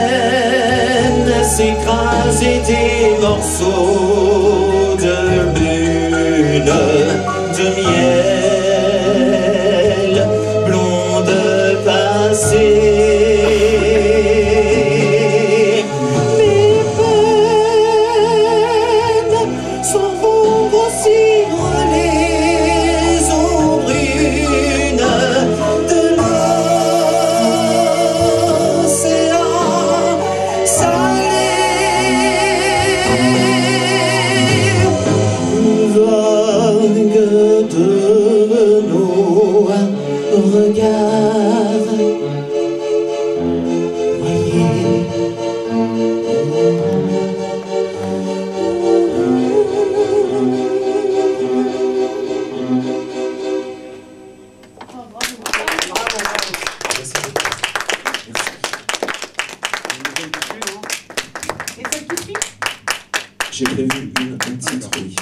Viennent s'écraser des morceaux de lune, de miel, blonde passée. Mes peines s'en vont grossir les eaux brunes de l'océan salé. Vague de nos regards voyez. J'ai prévu un titre, oui.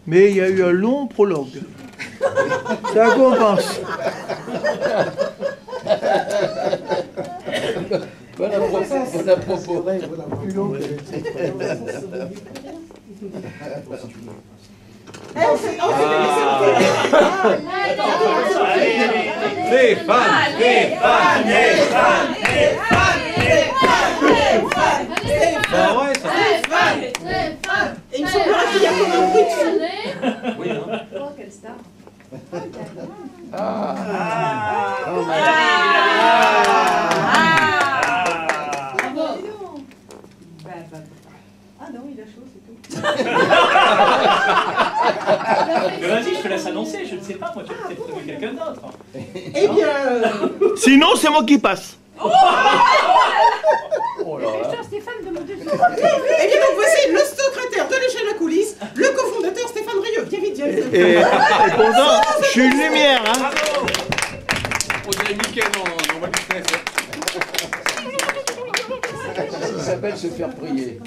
Mais il y a eu un long prologue. Ça compense. Bon à propos. Plus long que le Il me semblera qu'il y a comme un bruit de fond. Oui, hein. Oh, quelle star. Ah non, il a chaud, c'est tout. Mais vas-y, je te laisse annoncer, je ne sais pas, moi tu as peut-être trouvé quelqu'un d'autre. Eh bien... Sinon, c'est moi qui passe. Oh là là. Stéphane de mon Dieu. Eh bien donc voici le secrétaire de l'échelle à coulisses, le cofondateur Stéphane Rieu. Viens vite, viens vite. Et pourtant, je suis une lumière, hein. On dirait Mickey dans Walt Disney. Ça s'appelle se faire prier.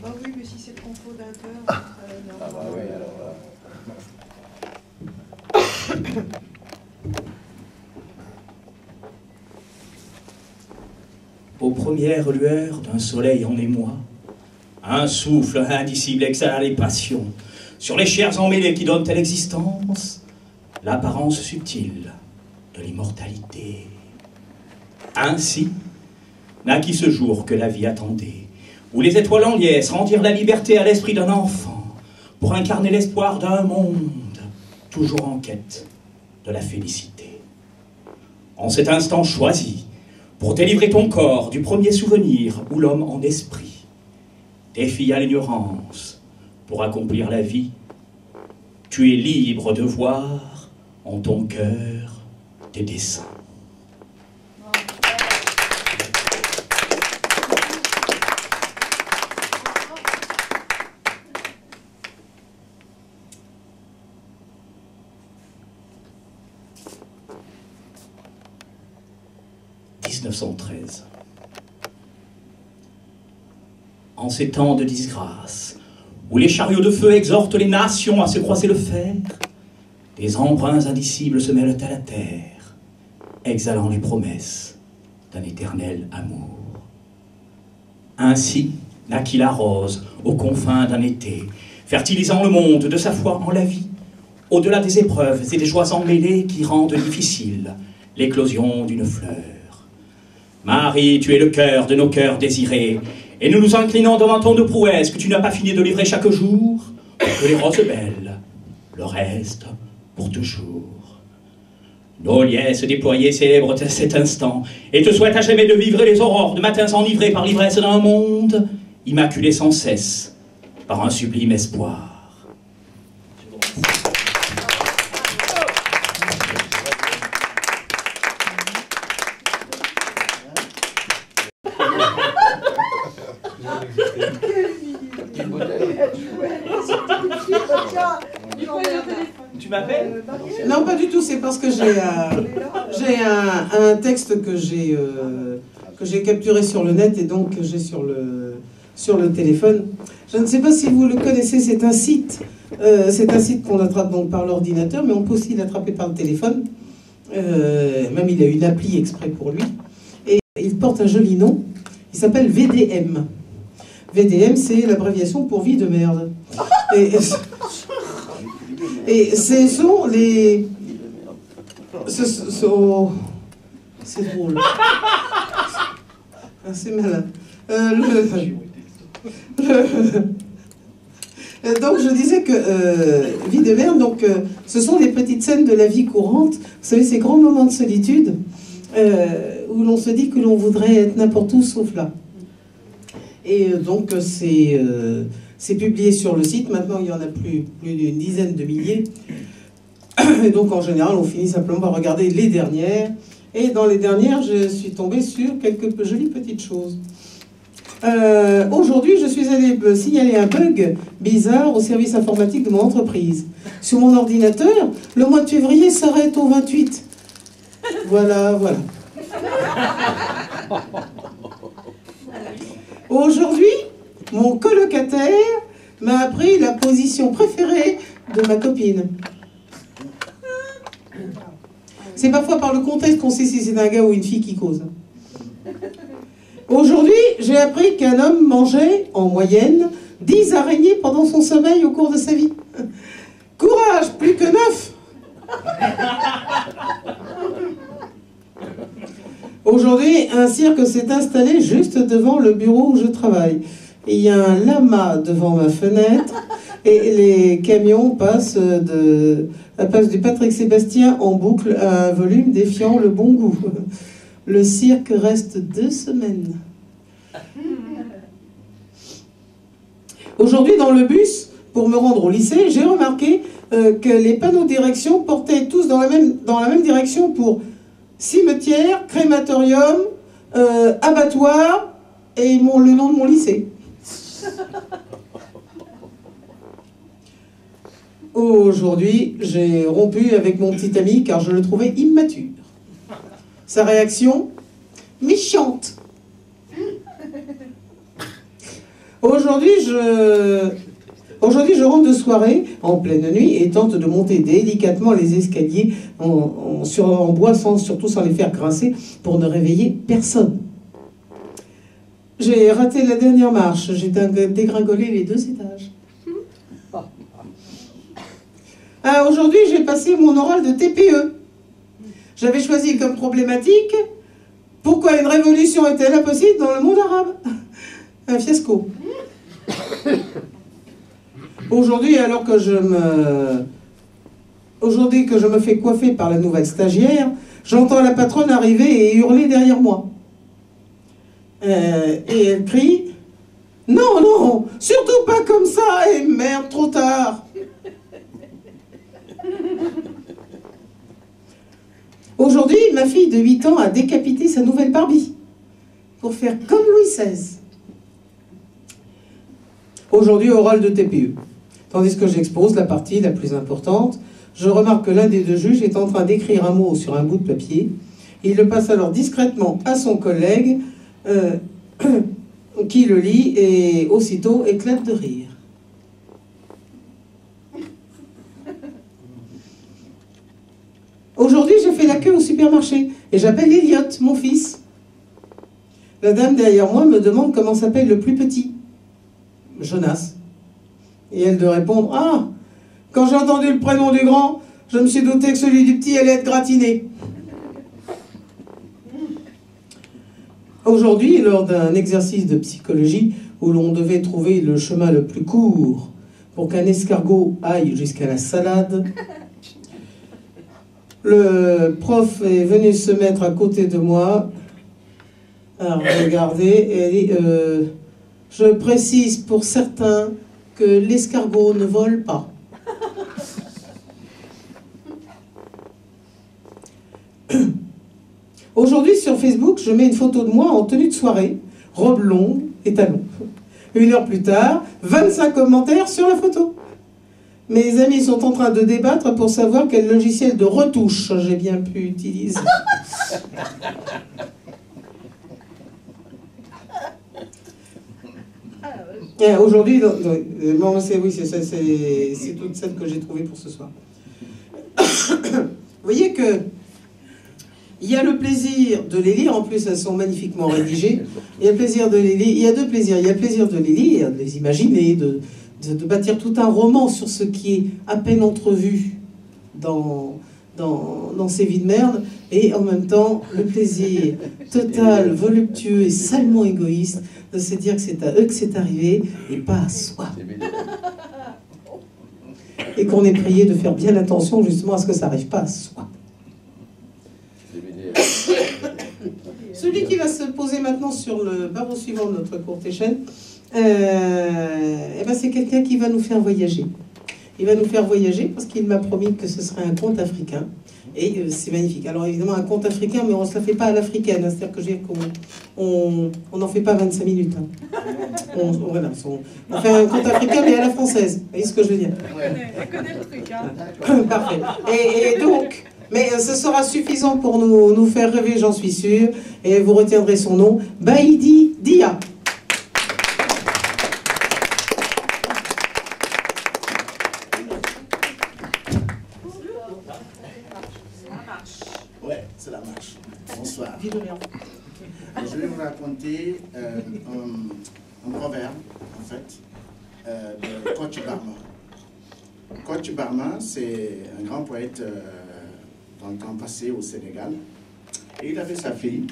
Bah oui, mais si c'est le cofondateur... Ah bah oui, alors là. Aux premières lueurs d'un soleil en émoi, un souffle indicible exhale les passions. sur les chairs emmêlées qui donnent à l'existence l'apparence subtile de l'immortalité. Ainsi naquit ce jour que la vie attendait, où les étoiles en liesse rendirent la liberté à l'esprit d'un enfant, pour incarner l'espoir d'un monde toujours en quête de la félicité. En cet instant choisi, pour délivrer ton corps du premier souvenir où l'homme en esprit défia l'ignorance pour accomplir la vie, tu es libre de voir en ton cœur tes desseins. En ces temps de disgrâce, où les chariots de feu exhortent les nations à se croiser le fer, des embruns indicibles se mêlent à la terre, exhalant les promesses d'un éternel amour. Ainsi naquit la rose aux confins d'un été, fertilisant le monde de sa foi en la vie, au-delà des épreuves et des joies emmêlées qui rendent difficile l'éclosion d'une fleur. Marie, tu es le cœur de nos cœurs désirés, et nous nous inclinons devant tant de prouesses que tu n'as pas fini de livrer chaque jour, pour que les roses belles le restent pour toujours. Nos liesses déployées célèbrent cet instant, et te souhaitent à jamais de vivre les aurores de matins enivrés par l'ivresse d'un monde, immaculé sans cesse par un sublime espoir. Tu m'appelles? Non, pas du tout, c'est parce que j'ai un texte que j'ai capturé sur le net et donc que j'ai sur le téléphone. Je ne sais pas si vous le connaissez, c'est un site qu'on attrape donc par l'ordinateur, mais on peut aussi l'attraper par le téléphone. Même il a une appli exprès pour lui. Et il porte un joli nom, il s'appelle VDM. VDM, c'est l'abréviation pour vie de merde. Et ce sont les... C'est drôle. C'est malin. Donc je disais que vie de merde, donc, ce sont les petites scènes de la vie courante. Vous savez, ces grands moments de solitude où l'on se dit que l'on voudrait être n'importe où sauf là. Et donc c'est publié sur le site. Maintenant il y en a plus d'une dizaine de milliers. Et donc en général on finit simplement par regarder les dernières. Et dans les dernières je suis tombée sur quelques jolies petites choses. Aujourd'hui je suis allée signaler un bug bizarre au service informatique de mon entreprise. Sur mon ordinateur, le mois de février s'arrête au 28. Voilà. Aujourd'hui, mon colocataire m'a appris la position préférée de ma copine. C'est parfois par le contexte qu'on sait si c'est un gars ou une fille qui cause. Aujourd'hui, j'ai appris qu'un homme mangeait, en moyenne, 10 araignées pendant son sommeil au cours de sa vie. Courage, plus que 9. Aujourd'hui, un cirque s'est installé juste devant le bureau où je travaille. Il y a un lama devant ma fenêtre et les camions passent du Patrick Sébastien en boucle à un volume défiant le bon goût. Le cirque reste 2 semaines. Aujourd'hui, dans le bus, pour me rendre au lycée, j'ai remarqué que les panneaux de direction portaient tous dans la même direction pour cimetière, crématorium, abattoir et le nom de mon lycée. Aujourd'hui, j'ai rompu avec mon petit ami car je le trouvais immature. Sa réaction, méchante. Aujourd'hui, je rentre de soirée en pleine nuit et tente de monter délicatement les escaliers en bois, surtout sans les faire grincer, pour ne réveiller personne. J'ai raté la dernière marche, j'ai dégringolé les 2 étages. Ah, aujourd'hui, j'ai passé mon oral de TPE. J'avais choisi comme problématique pourquoi une révolution est-elle impossible dans le monde arabe? Un fiasco. Aujourd'hui, alors que Aujourd'hui que je me fais coiffer par la nouvelle stagiaire, j'entends la patronne arriver et hurler derrière moi. Et elle crie « Non, non, surtout pas comme ça, et merde, trop tard !» Aujourd'hui, ma fille de 8 ans a décapité sa nouvelle Barbie pour faire comme Louis XVI. Aujourd'hui, oral de TPE. Tandis que j'expose la partie la plus importante, je remarque que l'un des deux juges est en train d'écrire un mot sur un bout de papier. Il le passe alors discrètement à son collègue qui le lit et aussitôt éclate de rire. Aujourd'hui, j'ai fait la queue au supermarché et j'appelle Elliot, mon fils. La dame derrière moi me demande comment s'appelle le plus petit. Jonas. Et elle de répondre « Ah, quand j'ai entendu le prénom du grand, je me suis douté que celui du petit allait être gratiné. » Aujourd'hui, lors d'un exercice de psychologie où l'on devait trouver le chemin le plus court pour qu'un escargot aille jusqu'à la salade, le prof est venu se mettre à côté de moi, à regarder, et elle dit je précise pour certains que l'escargot ne vole pas. Aujourd'hui, sur Facebook, je mets une photo de moi en tenue de soirée, robe longue et talons. 1 heure plus tard, 25 commentaires sur la photo. Mes amis sont en train de débattre pour savoir quel logiciel de retouche j'ai bien pu utiliser. Aujourd'hui, bon, c'est toute celle que j'ai trouvée pour ce soir. Vous voyez que il y a le plaisir de les lire, en plus elles sont magnifiquement rédigées. Il y a le plaisir de les lire, il y a deux plaisirs. Il y a le plaisir de les lire, de les imaginer, de bâtir tout un roman sur ce qui est à peine entrevu dans ces vies de merde, et en même temps le plaisir total, voluptueux et salement égoïste de se dire que c'est à eux que c'est arrivé et pas à soi. Et qu'on est prié de faire bien attention justement à ce que ça n'arrive pas à soi. Celui qui va se poser maintenant sur le barreau suivant de notre courte échelle, c'est quelqu'un qui va nous faire voyager. Il va nous faire voyager parce qu'il m'a promis que ce serait un conte africain. Et c'est magnifique. Alors évidemment, un conte africain, mais on ne se la fait pas à l'africaine. Hein, c'est-à-dire que on n'en fait pas 25 minutes. Hein. On fait un conte africain, mais à la française. Vous voyez ce que je veux dire? On connaît le truc. Hein. Parfait. Et donc... Mais ce sera suffisant pour nous faire rêver, j'en suis sûre. Et vous retiendrez son nom, Baïdi Dia. Ouais, c'est la marche. Bonsoir. Je vais vous raconter un proverbe, en fait, de Kocc Barma. Kocc Barma, c'est un grand poète dans le temps passé au Sénégal. Et il avait sa fille.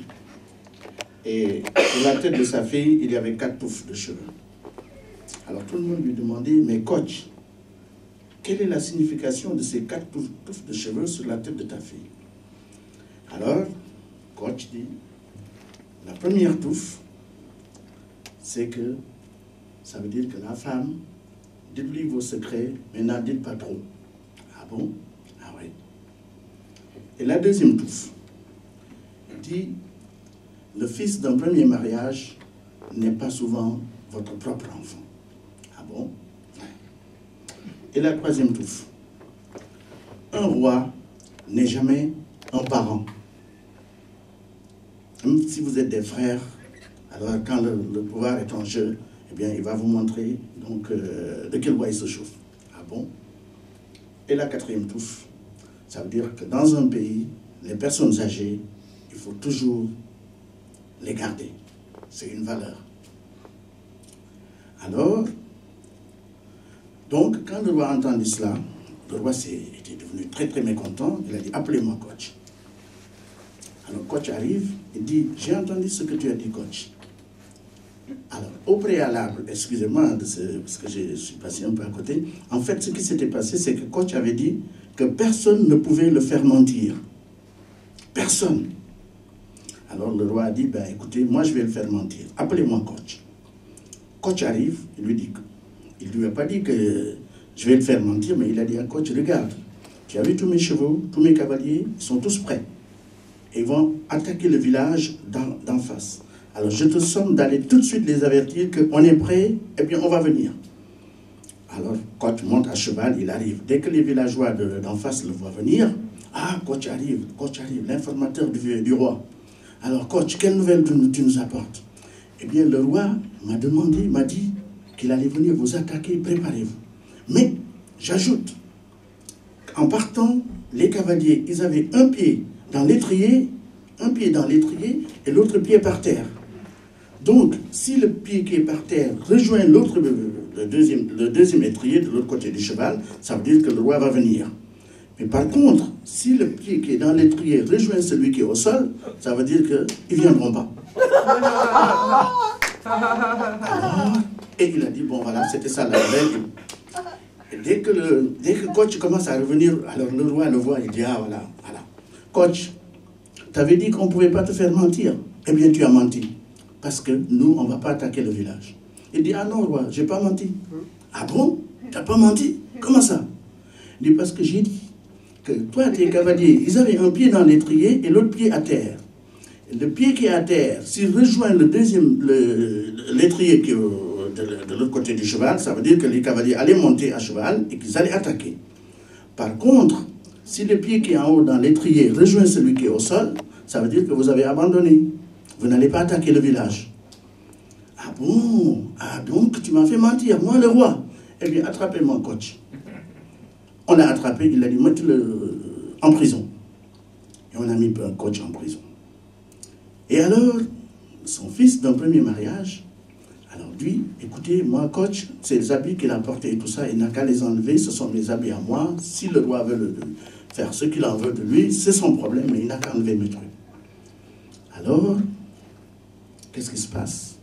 Et sur la tête de sa fille, il y avait 4 touffes de cheveux. Alors tout le monde lui demandait, mais Kocc, quelle est la signification de ces 4 touffes de cheveux sur la tête de ta fille? Alors, Kocc dit, la première touffe, c'est que ça veut dire que la femme, dites-lui vos secrets, mais n'en dites pas trop. Ah bon? Ah oui. Et la deuxième touffe dit, le fils d'un premier mariage n'est pas souvent votre propre enfant. Ah bon? Et la troisième touffe, un roi n'est jamais un parent. Même si vous êtes des frères, alors quand le pouvoir est en jeu, eh bien, il va vous montrer donc, de quel bois il se chauffe. Ah bon? Et la quatrième touffe, ça veut dire que dans un pays, les personnes âgées, il faut toujours les garder. C'est une valeur. Alors, donc, quand le roi a entendu cela, le roi était devenu très très mécontent. Il a dit, appelez-moi coach. Alors coach arrive et dit, j'ai entendu ce que tu as dit, coach. Alors, au préalable, excusez-moi, parce que je suis passé un peu à côté, en fait, ce qui s'était passé, c'est que coach avait dit que personne ne pouvait le faire mentir. Personne. Alors le roi a dit, ben, écoutez, moi je vais le faire mentir. Appelez-moi coach. Coach arrive, il ne lui a pas dit que je vais le faire mentir, mais il a dit à coach, regarde, tu as vu tous mes chevaux, tous mes cavaliers, ils sont tous prêts. Et ils vont attaquer le village d'en face. Alors je te somme d'aller tout de suite les avertir qu'on est prêt, et bien on va venir. Alors coach monte à cheval, il arrive. Dès que les villageois d'en face le voient venir, ah, coach arrive, l'informateur du roi. Alors coach, quelle nouvelle tu nous apportes? Eh bien le roi m'a dit qu'il allait venir vous attaquer, préparez-vous. Mais j'ajoute, en partant, les cavaliers, ils avaient un pied dans l'étrier et l'autre pied par terre. Donc, si le pied qui est par terre rejoint le deuxième étrier de l'autre côté du cheval, ça veut dire que le roi va venir. Mais par contre, si le pied qui est dans l'étrier rejoint celui qui est au sol, ça veut dire qu'ils ne viendront pas. Alors, et il a dit, bon voilà, c'était ça la règle. Et dès que coach commence à revenir, alors le roi le voit, il dit, ah voilà. Coach, tu avais dit qu'on ne pouvait pas te faire mentir. Eh bien, tu as menti. Parce que nous, on ne va pas attaquer le village. Il dit, ah non, roi, je n'ai pas menti. Ah bon? Tu n'as pas menti? Comment ça? Il dit, parce que j'ai dit que toi, tes cavaliers, ils avaient un pied dans l'étrier et l'autre pied à terre. Et le pied qui est à terre, s'il rejoint l'étrier qui est de l'autre côté du cheval, ça veut dire que les cavaliers allaient monter à cheval et qu'ils allaient attaquer. Par contre, si le pied qui est en haut dans l'étrier rejoint celui qui est au sol, ça veut dire que vous avez abandonné. Vous n'allez pas attaquer le village. Ah bon? Ah donc tu m'as fait mentir, moi le roi. Eh bien, attrapez-moi, coach. On l'a attrapé, il a dit, mettez-le en prison. Et on a mis un coach en prison. Et alors, son fils d'un premier mariage, alors lui, écoutez, moi, coach, c'est les habits qu'il a portés et tout ça, il n'a qu'à les enlever, ce sont mes habits à moi. Si le roi veut faire ce qu'il en veut de lui, c'est son problème, mais il n'a qu'à enlever mes trucs. Alors, qu'est-ce qui se passe?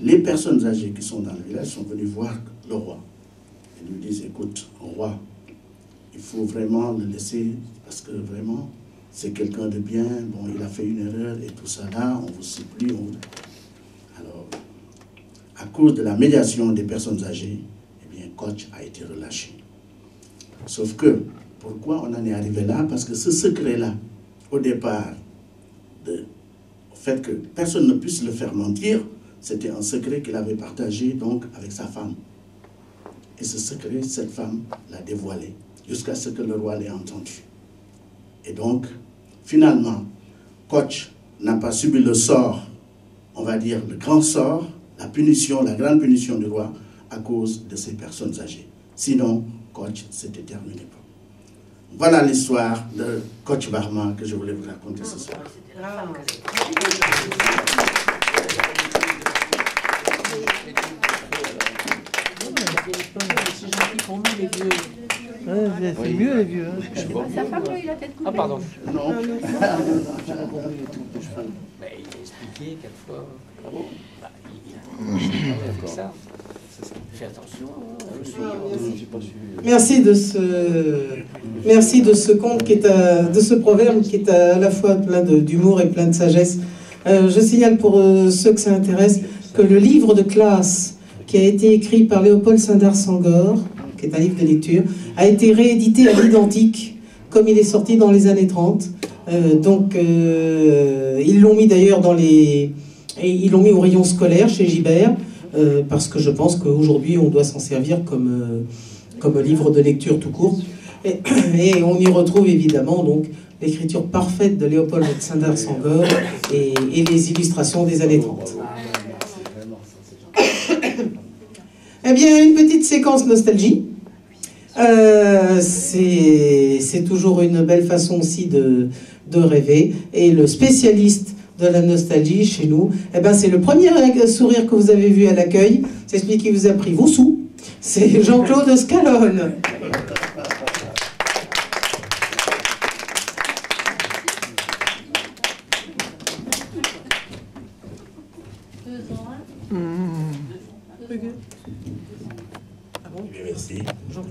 Les personnes âgées qui sont dans le village sont venues voir le roi. Ils lui disent, écoute, roi, il faut vraiment le laisser, parce que vraiment, c'est quelqu'un de bien, bon, il a fait une erreur et tout ça là, on vous supplie. Alors, à cause de la médiation des personnes âgées, eh bien, coach a été relâché. Sauf que, pourquoi on en est arrivé là? Parce que ce secret-là, au départ, au fait que personne ne puisse le faire mentir, c'était un secret qu'il avait partagé donc avec sa femme. Et ce secret, cette femme l'a dévoilé jusqu'à ce que le roi l'ait entendu. Et donc, finalement, coach n'a pas subi le sort, on va dire le grand sort, la punition, la grande punition du roi à cause de ces personnes âgées. Sinon, coach, c'était terminé. Voilà l'histoire de coach Barma que je voulais vous raconter ce soir. C'est gentil pour nous, les vieux. Ouais, c'est mieux, les vieux. Hein. Sa femme, lui, il a peut-être coupé. Ah, pardon. Non. Mais il a expliqué quelquefois. Bah, il a fait ça. Fais attention. Merci de ce conte de ce proverbe qui est à la fois plein d'humour et plein de sagesse. Je signale pour ceux que ça intéresse que le livre de classe qui a été écrit par Léopold Sédar Senghor, qui est un livre de lecture, a été réédité à l'identique, comme il est sorti dans les années 30. Ils l'ont mis d'ailleurs ils l'ont mis au rayon scolaire chez Gibert, parce que je pense qu'aujourd'hui on doit s'en servir comme livre de lecture tout court. Et on y retrouve évidemment donc l'écriture parfaite de Léopold Sédar Senghor et les illustrations des années 30. Eh bien, une petite séquence nostalgie. C'est toujours une belle façon aussi de rêver. Et le spécialiste de la nostalgie chez nous, eh ben, c'est le premier sourire que vous avez vu à l'accueil. C'est celui qui vous a pris vos sous. C'est Jean-Claude Scalone.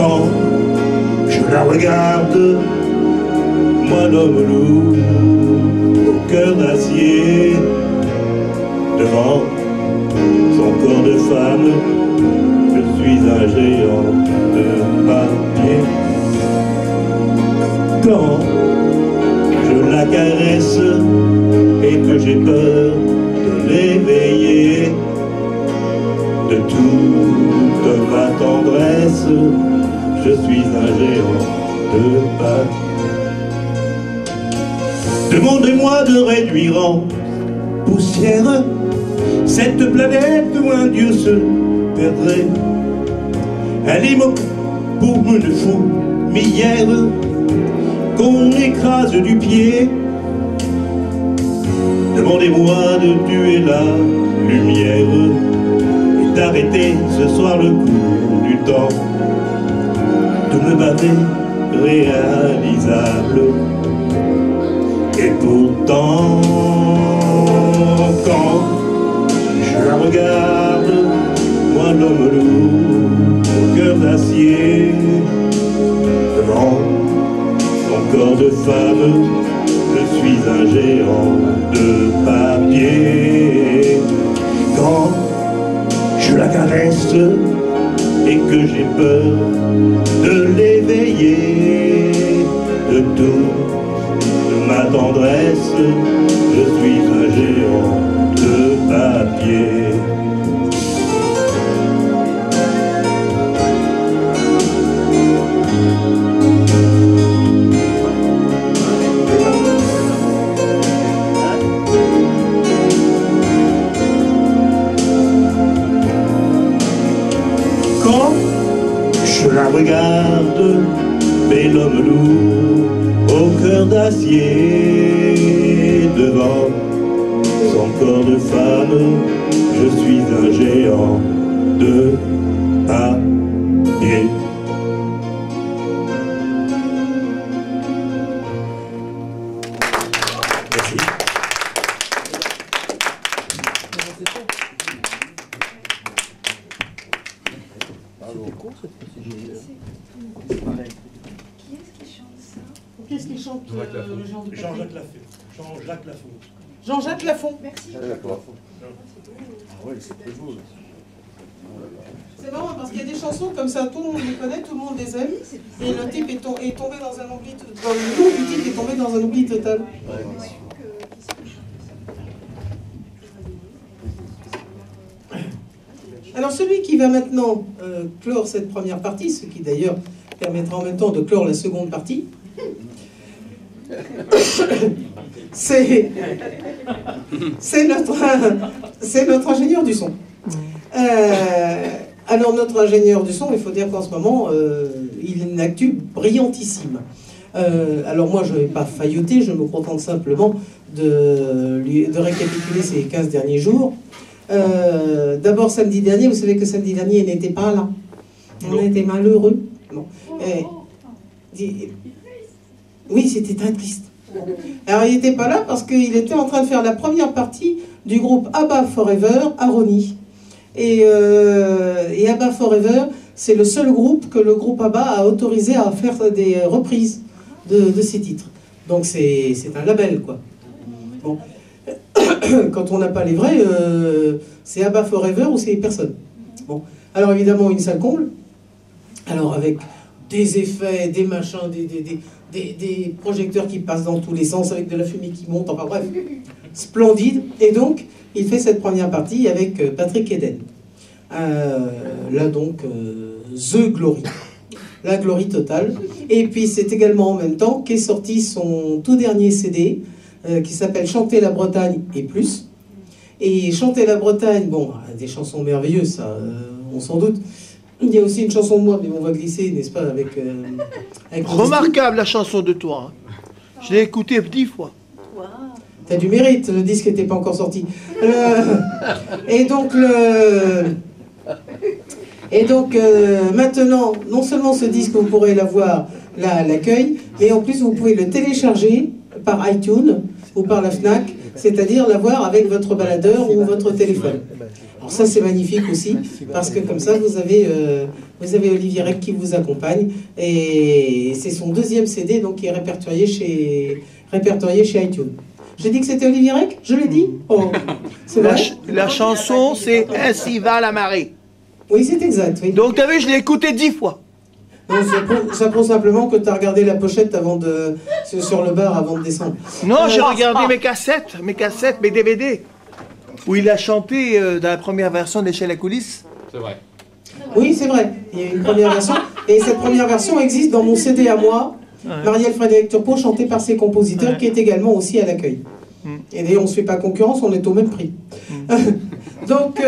Quand je la regarde, moi l'homme loup, au cœur d'acier, devant son corps de femme, je suis un géant de papier. Quand je la caresse et que j'ai peur de l'éveiller, de toute ma tendresse, je suis un géant de papier. Demandez-moi de réduire en poussière cette planète où un dieu se perdrait. Elle est moque pour une fourmilière qu'on écrase du pied. Demandez-moi de tuer la lumière et d'arrêter ce soir le cours du temps, de me barrer réalisable. Et pourtant, quand je la regarde, moi l'homme lourd, au cœur d'acier, devant son corps de femme, je suis un géant de papier. Quand je la caresse et que j'ai peur de l'éveiller, de tout ma tendresse, je suis un géant de papier. Quand je la regarde, bel homme lourd, au cœur d'acier, devant son corps de femme, je suis un géant de papier. Merci. C'était con cette procédure. Qu'est-ce qu'il chante Jean-Jacques Lafont. Jean-Jacques Lafont. Jean-Jacques Lafont. Merci. Ah ouais, c'est très beau. C'est marrant parce qu'il y a des chansons comme ça, tout le monde les connaît, tout le monde les aime, et le type est tombé dans un oubli, le nom du type est tombé dans un oubli total. Alors celui qui va maintenant clore cette première partie, ce qui d'ailleurs permettra en même temps de clore la seconde partie, c'est notre ingénieur du son. Alors notre ingénieur du son, il faut dire qu'en ce moment, il a une actu brillantissime. Alors moi, je ne vais pas failloter, je me contente simplement de récapituler ces 15 derniers jours. D'abord, samedi dernier, vous savez que samedi dernier, il n'était pas là. On était malheureux. Bon. Oui, c'était très triste. Alors, il n'était pas là parce qu'il était en train de faire la première partie du groupe ABBA Forever à Rony. Et ABBA Forever, c'est le seul groupe que le groupe ABBA a autorisé à faire des reprises de ses titres. Donc, c'est un label, quoi. Bon. Quand on n'a pas les vrais, c'est ABBA Forever ou c'est personne. Bon. Alors, évidemment, une salle comble. Alors, avec des effets, des machins, des projecteurs qui passent dans tous les sens, avec de la fumée qui monte, enfin bref, splendide. Et donc, il fait cette première partie avec Patrick Eden. Là donc, The Glory. La glory totale. Et puis, c'est également en même temps qu'est sorti son tout dernier CD, qui s'appelle Chanter la Bretagne et plus. Et Chanter la Bretagne, bon, des chansons merveilleuses, ça, on s'en doute. Il y a aussi une chanson de moi, mais on va glisser, n'est-ce pas, avec remarquable la chanson de toi. Je l'ai écoutée 10 fois. T'as du mérite, le disque n'était pas encore sorti. Et donc, maintenant, non seulement ce disque, vous pourrez l'avoir là à l'accueil, mais en plus, vous pouvez le télécharger par iTunes ou par la FNAC c'est-à-dire l'avoir avec votre baladeur ou votre téléphone. Alors ça c'est magnifique aussi, parce que comme ça vous avez Olivier Rec qui vous accompagne, et c'est son deuxième CD donc qui est répertorié chez iTunes. J'ai dit que c'était Olivier Rec? Je l'ai dit? Oh, c'est vrai? La chanson c'est Ainsi va la marée. Oui, c'est exact. Oui. Donc, tu as vu, je l'ai écouté 10 fois. Non, ça prouve simplement que tu as regardé la pochette sur le bar avant de descendre. Non, j'ai regardé mes cassettes, mes DVD, où il a chanté dans la première version d'Échelle à coulisses. C'est vrai. Oui, c'est vrai. Il y a une première version. Et cette première version existe dans mon CD à moi, Marielle Frédéric Turpot, chanté par ses compositeurs, qui est également aussi à l'accueil. Et d'ailleurs, on ne se fait pas concurrence, on est au même prix. Donc,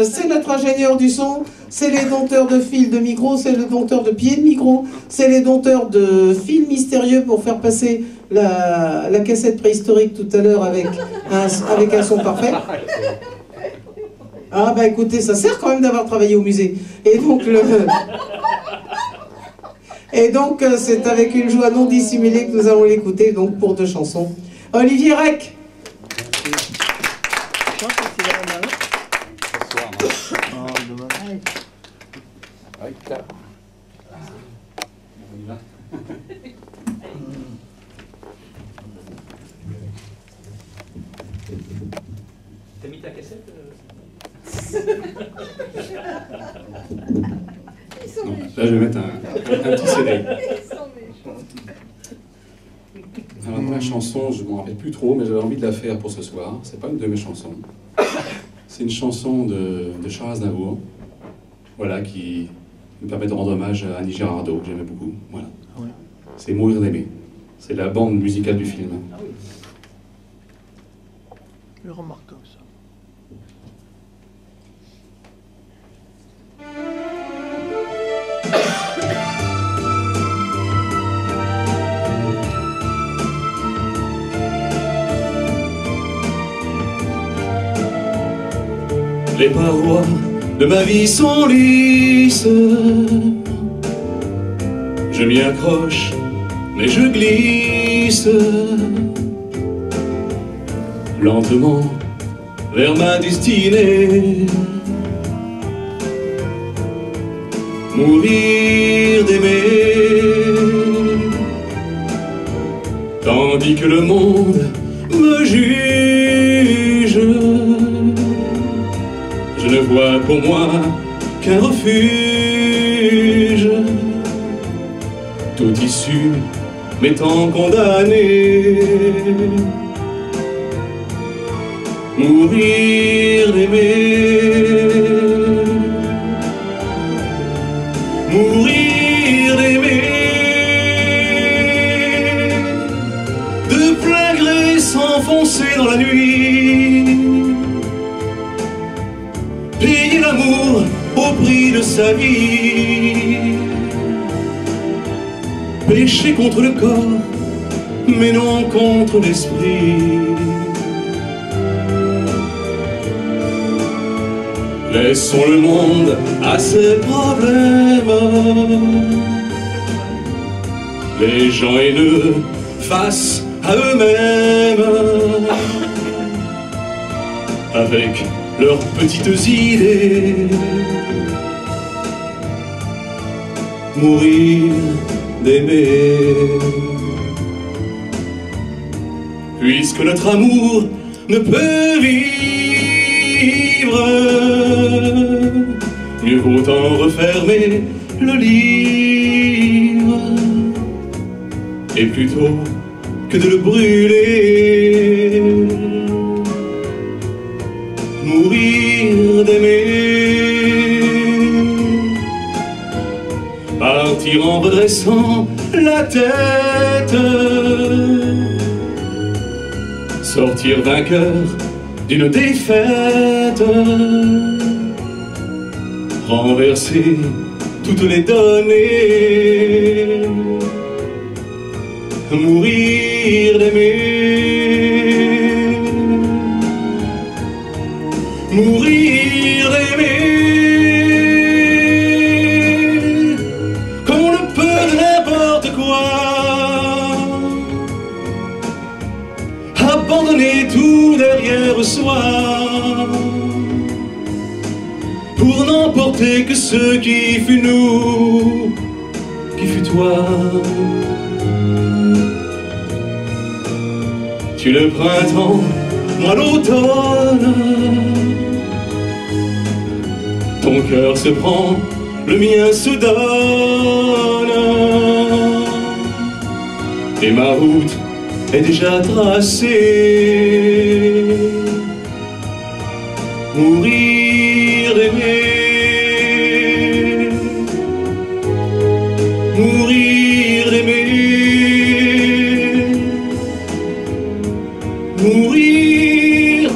c'est notre ingénieur du son, c'est les dompteurs de fils de micro, c'est le dompteur de pieds de micro, c'est les dompteurs de fils mystérieux pour faire passer la cassette préhistorique tout à l'heure avec un son parfait. Ah bah écoutez, ça sert quand même d'avoir travaillé au musée. Et donc, c'est avec une joie non dissimulée que nous allons l'écouter, donc pour 2 chansons. Olivier Rec. T'as mis ta cassette Non, là, je vais mettre un petit CD. Alors, la chanson, je ne m'en rappelle plus trop, mais j'avais envie de la faire pour ce soir. C'est pas une de mes chansons. C'est une chanson de Charles Aznavour, voilà, qui me permet de rendre hommage à Annie Girardot, que j'aimais beaucoup. Voilà. C'est Mourir d'aimer. C'est la bande musicale du film. Ah oui. Je remarque comme ça. Les parois de ma vie sont lisses. Je m'y accroche, mais je glisse lentement vers ma destinée. Mourir d'aimer, tandis que le monde me juge. Je ne vois pour moi qu'un refuge, tout issu m'étant condamné. Mourir d'aimer, mourir d'aimer, de plein gré s'enfoncer dans la nuit, payer l'amour au prix de sa vie, pécher contre le corps, mais non contre l'esprit. Laissons le monde à ses problèmes, les gens haineux face à eux-mêmes, avec leurs petites idées. Mourir d'aimer, puisque notre amour ne peut vivre, mieux vaut en refermer le livre, et plutôt que de le brûler, mourir d'aimer, partir en redressant la tête, sortir vainqueur d'une défaite, renverser toutes les données, mourir d'aimer, mourir d'aimer, comme on le peut de n'importe quoi, abandonner tout n'emporter que ce qui fut nous, qui fut toi. Tu le printemps, moi l'automne. Ton cœur se prend, le mien se donne. Et ma route est déjà tracée. Mourir d'aimer, mourir d'aimer, mourir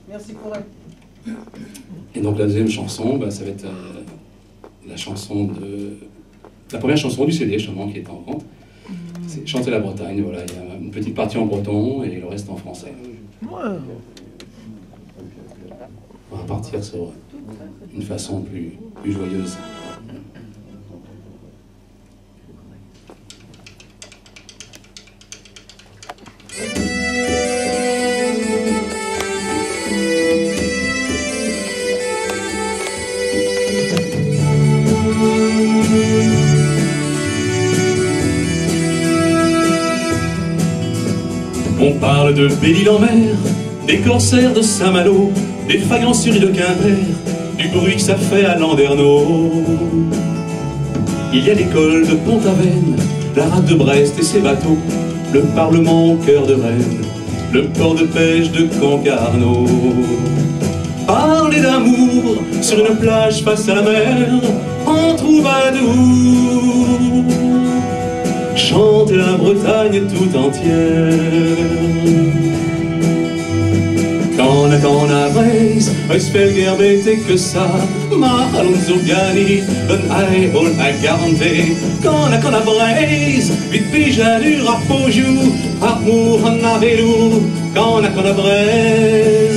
Merci pour elle. Et donc la deuxième chanson, bah, ça va être la chanson de... La première chanson du CD, justement, qui est en vente. C'est Chanter la Bretagne, voilà. Il y a une petite partie en breton et le reste en français. On va partir sur une façon plus joyeuse. On parle de Belle-Île-en-Mer, des corsaires de Saint-Malo, des faïenceries de Quimper, du bruit que ça fait à Landerneau. Il y a l'école de Pont-Aven, la rade de Brest et ses bateaux, le Parlement au cœur de Rennes, le port de pêche de Concarneau. Parler d'amour sur une plage face à la mer, en troubadour. Chanter la Bretagne tout entière. Quand a breis, ois felger bete que ça, ma alonso gani, ben ai ol a garante. Quand a breis, vite pijanur a pojou, amour en avelou. Quand a breis.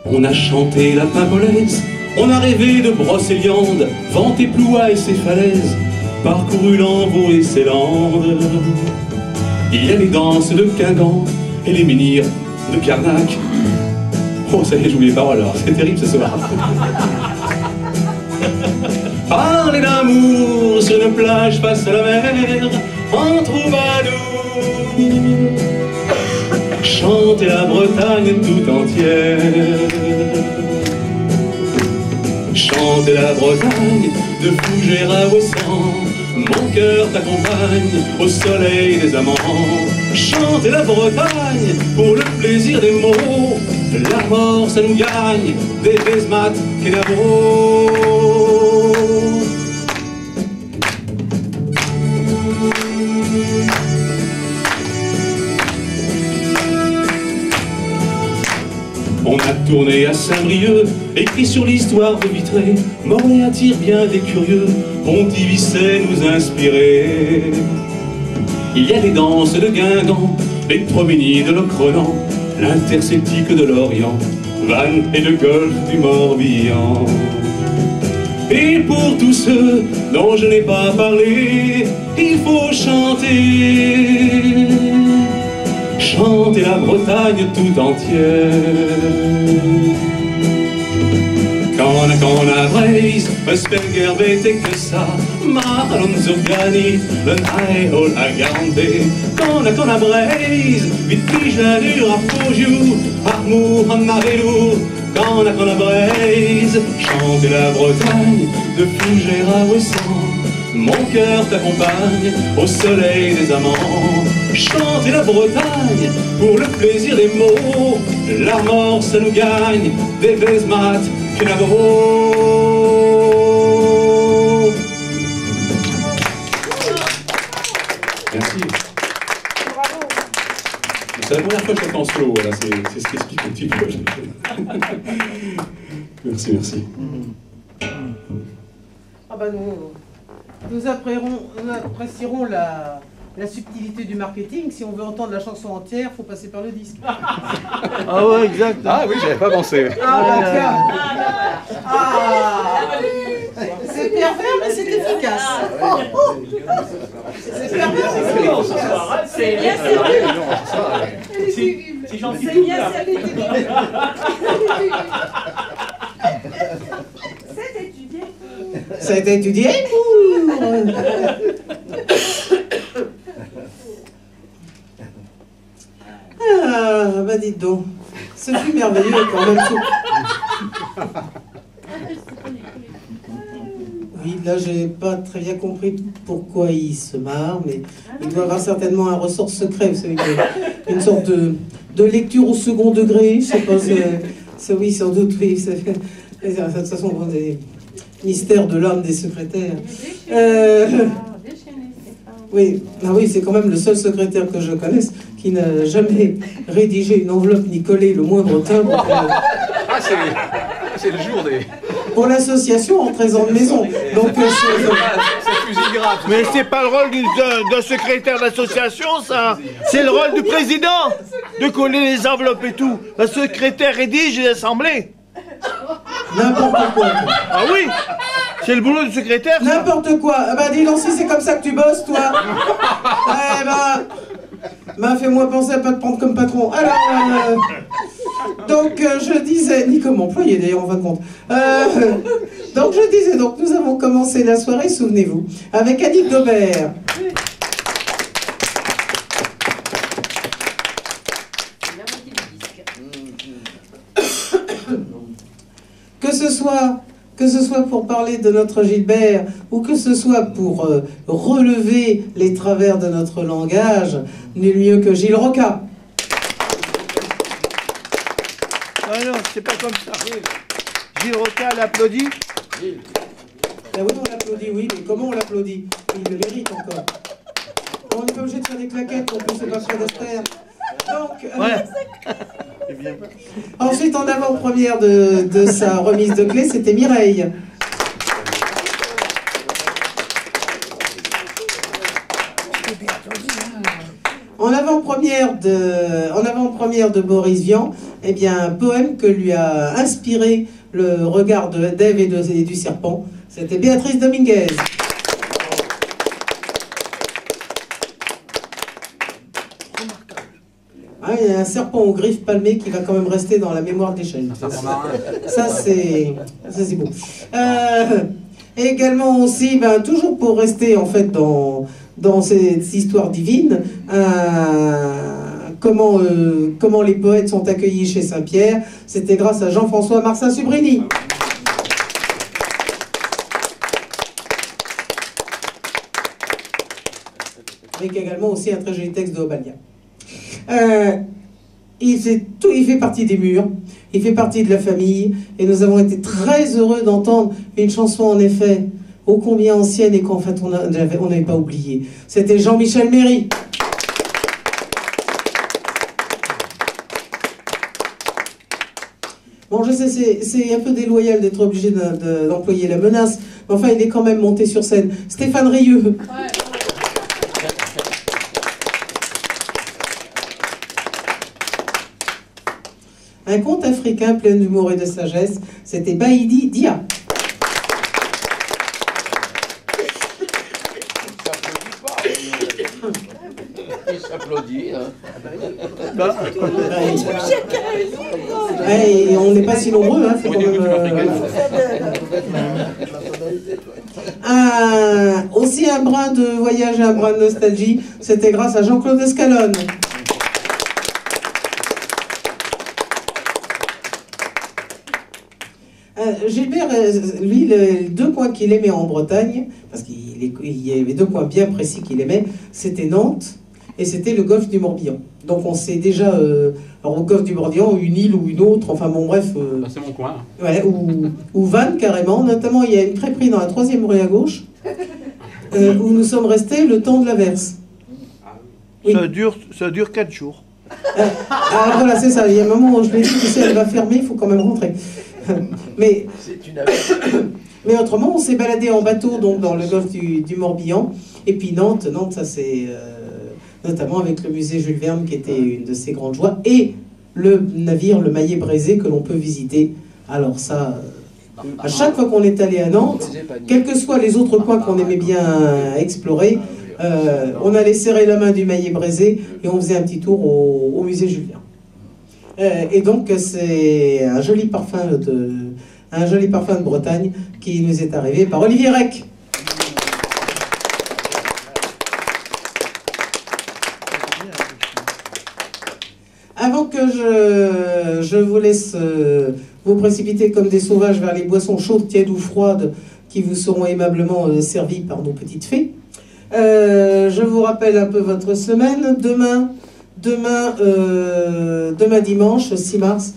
On a chanté la pingolaise, on a rêvé de Brocéliande, vanté Ploua et ses falaises, parcouru l'Envaux et ses landes. Il y a les danses de Guingamp et les menhirs de Carnac. Oh, ça y est, j'oublie les paroles alors, c'est terrible ce soir. Parler d'amour sur une plage face à la mer, en troubadour. Chanter la Bretagne tout entière. Chanter la Bretagne de Fougères à Ouessant, mon cœur t'accompagne au soleil des amants. Chanter la Bretagne pour le plaisir des mots, la mort ça nous gagne, des Besmat Kenavo. On a tourné à Saint-Brieuc, écrit sur l'histoire de Vitré. Morlaix attire bien des curieux, Pontivicet nous inspirer. Il y a les danses de Guingamp, les proménies de Locronan, l'interceltique de l'Orient, Vannes et le golfe du Morbihan. Et pour tous ceux dont je n'ai pas parlé, il faut chanter. Chanter la Bretagne tout entière. Quand a breis, Vesperger bete que ça, ma alonso gani, ben ai ol a garante. Quand a breis, vite pijanur a pojou, amour en avelou. Quand a breis, chanter la Bretagne de Fougères à Ouessant. Mon cœur t'accompagne au soleil des amants. Chanter la Bretagne pour le plaisir des mots, la mort ça nous gagne, des Vesmat Kenavo. Merci. C'est la première fois que je chante en solo, voilà, c'est ce qui explique un petit peu. Merci. Ah bah nous, nous apprécierons la subtilité du marketing. Si on veut entendre la chanson entière, il faut passer par le disque. Ah ouais, exact. Ah oui, j'avais pas pensé. Ah bah tiens. C'est pervers, mais c'est efficace. C'est pervers, mais c'est bien c'est gentil. C'est bien c'est étudié. Ça a été étudié. Ah, bah dites donc. Ce fut merveilleux quand même. Oui, là, j'ai pas très bien compris pourquoi il se marre, mais il doit avoir certainement un ressort secret, vous savez, une sorte de lecture au second degré, je sais pas, oui, sans doute, oui, de toute façon, des mystères de l'âme des secrétaires. Oui, ah oui, c'est quand même le seul secrétaire que je connaisse qui n'a jamais rédigé une enveloppe ni collé le moindre timbre. C'est le jour des... Pour l'association en trésor de maison. Donc, mais c'est pas le rôle d'un secrétaire d'association, ça. C'est le rôle du président de coller les enveloppes et tout. Le secrétaire rédige l'assemblée. N'importe quoi. Ah oui, c'est le boulot du secrétaire. N'importe quoi. Ah bah dis donc, si c'est comme ça que tu bosses, toi. Eh bah, fais-moi penser à pas te prendre comme patron. Alors, donc je disais, ni comme employé d'ailleurs en fin de compte. Donc je disais, donc nous avons commencé la soirée, souvenez-vous, avec Annick Daubert. Que ce soit pour parler de notre Gilbert ou que ce soit pour relever les travers de notre langage, nul mieux que Gilles Roca. Ah non, c'est pas comme ça. Gilles Roca l'applaudit. Ben oui, on l'applaudit, oui, mais comment on l'applaudit? Il le mérite encore. On n'est pas obligé de faire des claquettes, on peut se battre d'Esther. Donc, ensuite, en avant-première de sa remise de clé, c'était Mireille. En avant-première de Boris Vian, eh bien, un poème que lui a inspiré le regard d'Ève et du serpent, c'était Béatrice Dominguez. Ah, il y a un serpent aux griffes palmées qui va quand même rester dans la mémoire des chaînes. Ça, c'est beau. Et également aussi, ben, toujours pour rester en fait dans cette histoire divine, comment les poètes sont accueillis chez Saint-Pierre, c'était grâce à Jean-François Marsin-Subrini. Avec également aussi un très joli texte de Obalia. Il fait partie des murs, il fait partie de la famille, et nous avons été très heureux d'entendre une chanson en effet ô combien ancienne et qu'en fait on n'avait pas oublié. C'était Jean-Michel Méry. Bon, je sais, c'est un peu déloyal d'être obligé d'employer la menace, mais enfin il est quand même monté sur scène. Stéphane Rieux. Un conte africain plein d'humour et de sagesse, c'était Baïdi Dia. Il s'applaudit. Hey, on n'est pas si nombreux, hein, faut quand même, aussi un brin de voyage et un brin de nostalgie, c'était grâce à Jean-Claude Escalone. Gilbert, lui, les deux coins qu'il aimait en Bretagne, parce qu'il y avait deux coins bien précis qu'il aimait, c'était Nantes et c'était le golfe du Morbihan. Donc on sait déjà, alors au golfe du Morbihan, une île ou une autre, enfin bon bref. C'est mon coin. Ouais, ou Vannes carrément, notamment il y a une crêperie dans la 3e rue à gauche, où nous sommes restés le temps de l'averse. Oui. Ça dure 4 jours. Alors voilà, c'est ça, il y a un moment où je l'ai dit, tu sais, elle va fermer, il faut quand même rentrer. Mais Mais autrement, on s'est baladé en bateau donc dans le golfe du Morbihan. Et puis Nantes, ça c'est notamment avec le musée Jules Verne qui était une de ses grandes joies. Et le navire, le Maillet Braisé, que l'on peut visiter. Alors ça, à chaque fois qu'on est allé à Nantes, quels que soient les autres coins qu'on aimait bien explorer, on allait serrer la main du Maillet Braisé et on faisait un petit tour au musée Jules Verne. Et donc c'est un joli parfum de Bretagne qui nous est arrivé par Olivier Rec. Avant que je vous laisse vous précipiter comme des sauvages vers les boissons chaudes, tièdes ou froides qui vous seront aimablement servies par nos petites fées, je vous rappelle un peu votre semaine. Demain dimanche, 6 mars,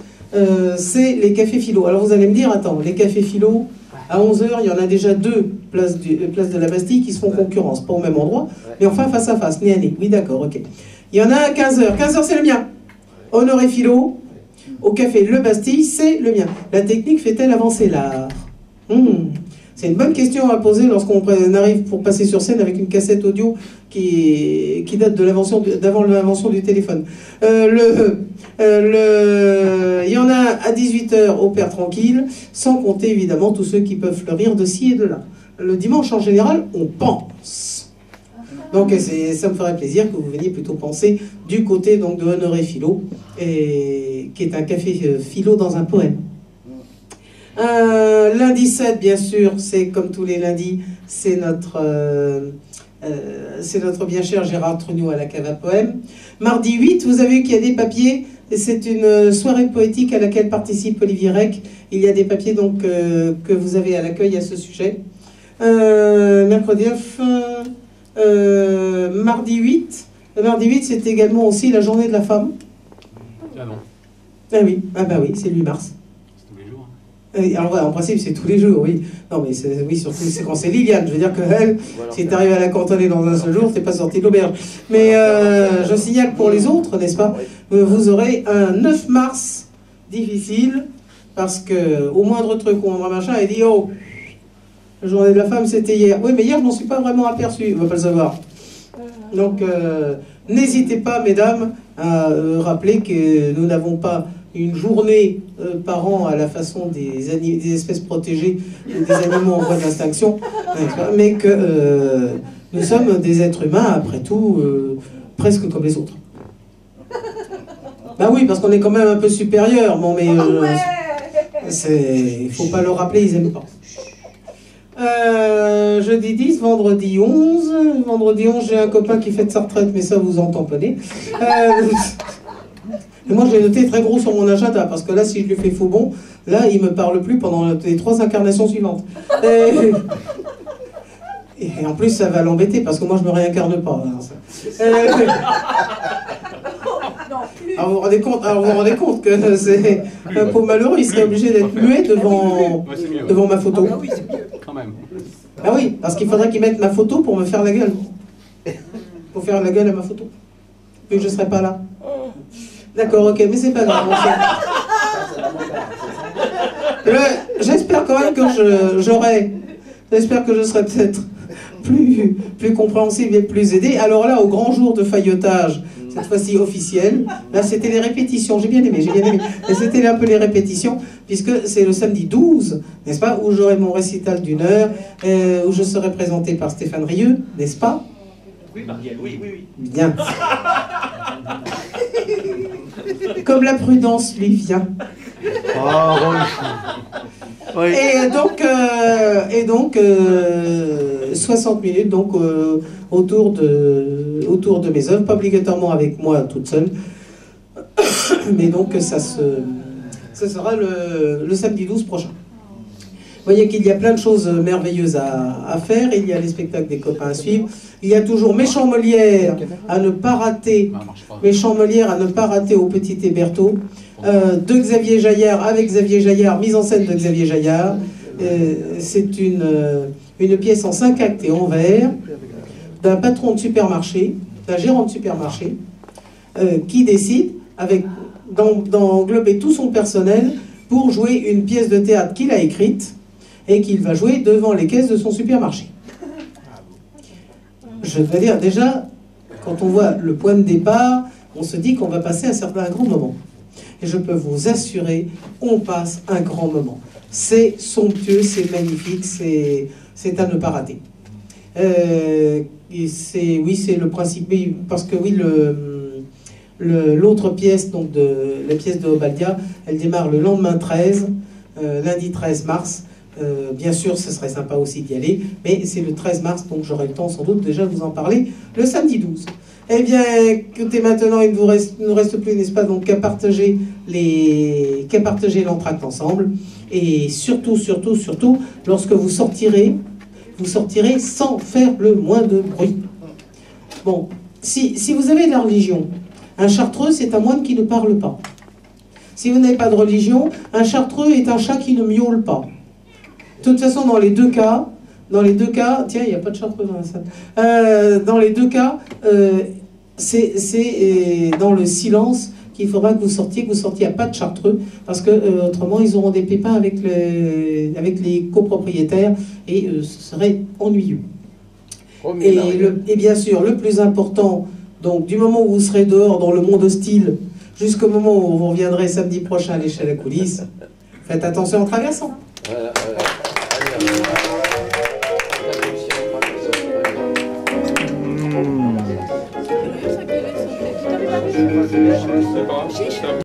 c'est les cafés philo. Alors vous allez me dire, attends, les cafés philo, à 11h, il y en a déjà 2 place de la Bastille qui se font concurrence, pas au même endroit, mais enfin face à face, nez à nez. Oui, d'accord, ok. Il y en a à 15h. 15h, c'est le mien. Honoré philo, au café Le Bastille, c'est le mien. La technique fait-elle avancer l'art? C'est une bonne question à poser lorsqu'on arrive pour passer sur scène avec une cassette audio qui date d'avant l'invention du téléphone. Il y en a à 18h au Père Tranquille, sans compter évidemment tous ceux qui peuvent fleurir de ci et de là. Le dimanche en général, on pense. Donc ça me ferait plaisir que vous veniez plutôt penser du côté donc, de Honoré Philo, qui est un café philo dans un poème. Lundi 7, bien sûr, c'est comme tous les lundis, c'est notre bien cher Gérard Trugnot à la cave à poème. Mardi 8, vous avez vu qu'il y a des papiers, c'est une soirée poétique à laquelle participe Olivier Rec. Il y a des papiers donc, que vous avez à l'accueil à ce sujet. Mercredi 9, mardi 8, c'est également aussi la journée de la femme. Ah non. Ah oui, c'est le 8 mars. Alors voilà, en principe c'est tous les jours, oui. Non mais oui, surtout c'est quand c'est Liliane. Je veux dire que elle, si t'arrives à la cantonner dans un seul jour, t'es pas sorti de l'auberge. Mais je signale pour les autres, n'est-ce pas, vous aurez un 9 mars difficile, parce que au moindre truc ou au moindre machin, elle dit oh, la journée de la femme c'était hier. Oui mais hier je m'en suis pas vraiment aperçu, on va pas le savoir. Donc n'hésitez pas mesdames à rappeler que nous n'avons pas une journée par an à la façon des espèces protégées ou des animaux en voie d'extinction, mais que nous sommes des êtres humains, après tout, presque comme les autres. Ben oui, parce qu'on est quand même un peu supérieur, bon, mais il faut pas le rappeler, ils aiment pas. Jeudi 10, vendredi 11. Vendredi 11, j'ai un copain qui fête sa retraite, mais ça vous en tamponnez. Et moi, je l'ai noté très gros sur mon agenda, parce que là, si je lui fais faux bon, là, il me parle plus pendant les 3 incarnations suivantes. Et en plus, ça va l'embêter, parce que moi, je me réincarne pas. Alors, vous vous rendez compte que c'est un pauvre malheureux, il serait obligé d'être muet devant ma photo. Ah oui, c'est mieux, quand même. Ah oui, parce qu'il faudrait qu'il mette ma photo pour me faire la gueule. Pour faire la gueule à ma photo. Vu que je ne serai pas là. D'accord, ok, mais c'est pas grave. J'espère quand même que j'espère que je serai peut-être plus compréhensible et plus aidé. Alors là, au grand jour de faillotage, cette fois-ci officiel, là c'était les répétitions, j'ai bien aimé. Et c'était un peu les répétitions, puisque c'est le samedi 12, n'est-ce pas, où j'aurai mon récital d'1 heure, où je serai présenté par Stéphane Rieu, n'est-ce pas? Oui, Marielle, oui. Bien. Comme la prudence lui vient. Oui. Et donc 60 minutes donc, autour de mes œuvres, pas obligatoirement avec moi toute seule, mais donc ça sera le samedi 12 prochain. Vous voyez qu'il y a plein de choses merveilleuses à faire. Il y a les spectacles des copains à suivre. Il y a toujours Méchant Molière à ne pas rater. Méchant Molière à ne pas rater au Petit Héberto. De Xavier Jaillard avec Xavier Jaillard, mise en scène de Xavier Jaillard. C'est une pièce en 5 actes et en vers d'un patron de supermarché, d'un gérant de supermarché, qui décide d'englober tout son personnel pour jouer une pièce de théâtre qu'il a écrite, et qu'il va jouer devant les caisses de son supermarché. Je dois dire, déjà, quand on voit le point de départ, on se dit qu'on va passer un grand moment. Et je peux vous assurer, on passe un grand moment. C'est somptueux, c'est magnifique, c'est à ne pas rater. Oui, c'est le principe, oui, parce que oui, l'autre pièce, donc la pièce de Obaldia, elle démarre le lendemain 13, lundi 13 mars. Bien sûr, ce serait sympa aussi d'y aller, mais c'est le 13 mars, donc j'aurai le temps sans doute déjà de vous en parler le samedi 12. Eh bien, écoutez, maintenant, il ne nous reste plus, n'est-ce pas, donc qu'à partager l'entracte ensemble. Et surtout, surtout, surtout, lorsque vous sortirez sans faire le moins de bruit. Bon, si vous avez de la religion, un chartreux, c'est un moine qui ne parle pas. Si vous n'avez pas de religion, un chartreux est un chat qui ne miaule pas. De toute façon, dans les deux cas, tiens, il n'y a pas de chartreux dans la salle. Dans les deux cas, c'est dans le silence qu'il faudra que vous sortiez à pas de chartreux, parce que autrement ils auront des pépins avec les copropriétaires et ce serait ennuyeux. Et bien sûr, le plus important, donc du moment où vous serez dehors dans le monde hostile, jusqu'au moment où vous reviendrez samedi prochain à l'échelle à coulisses, faites attention en traversant. C'est pas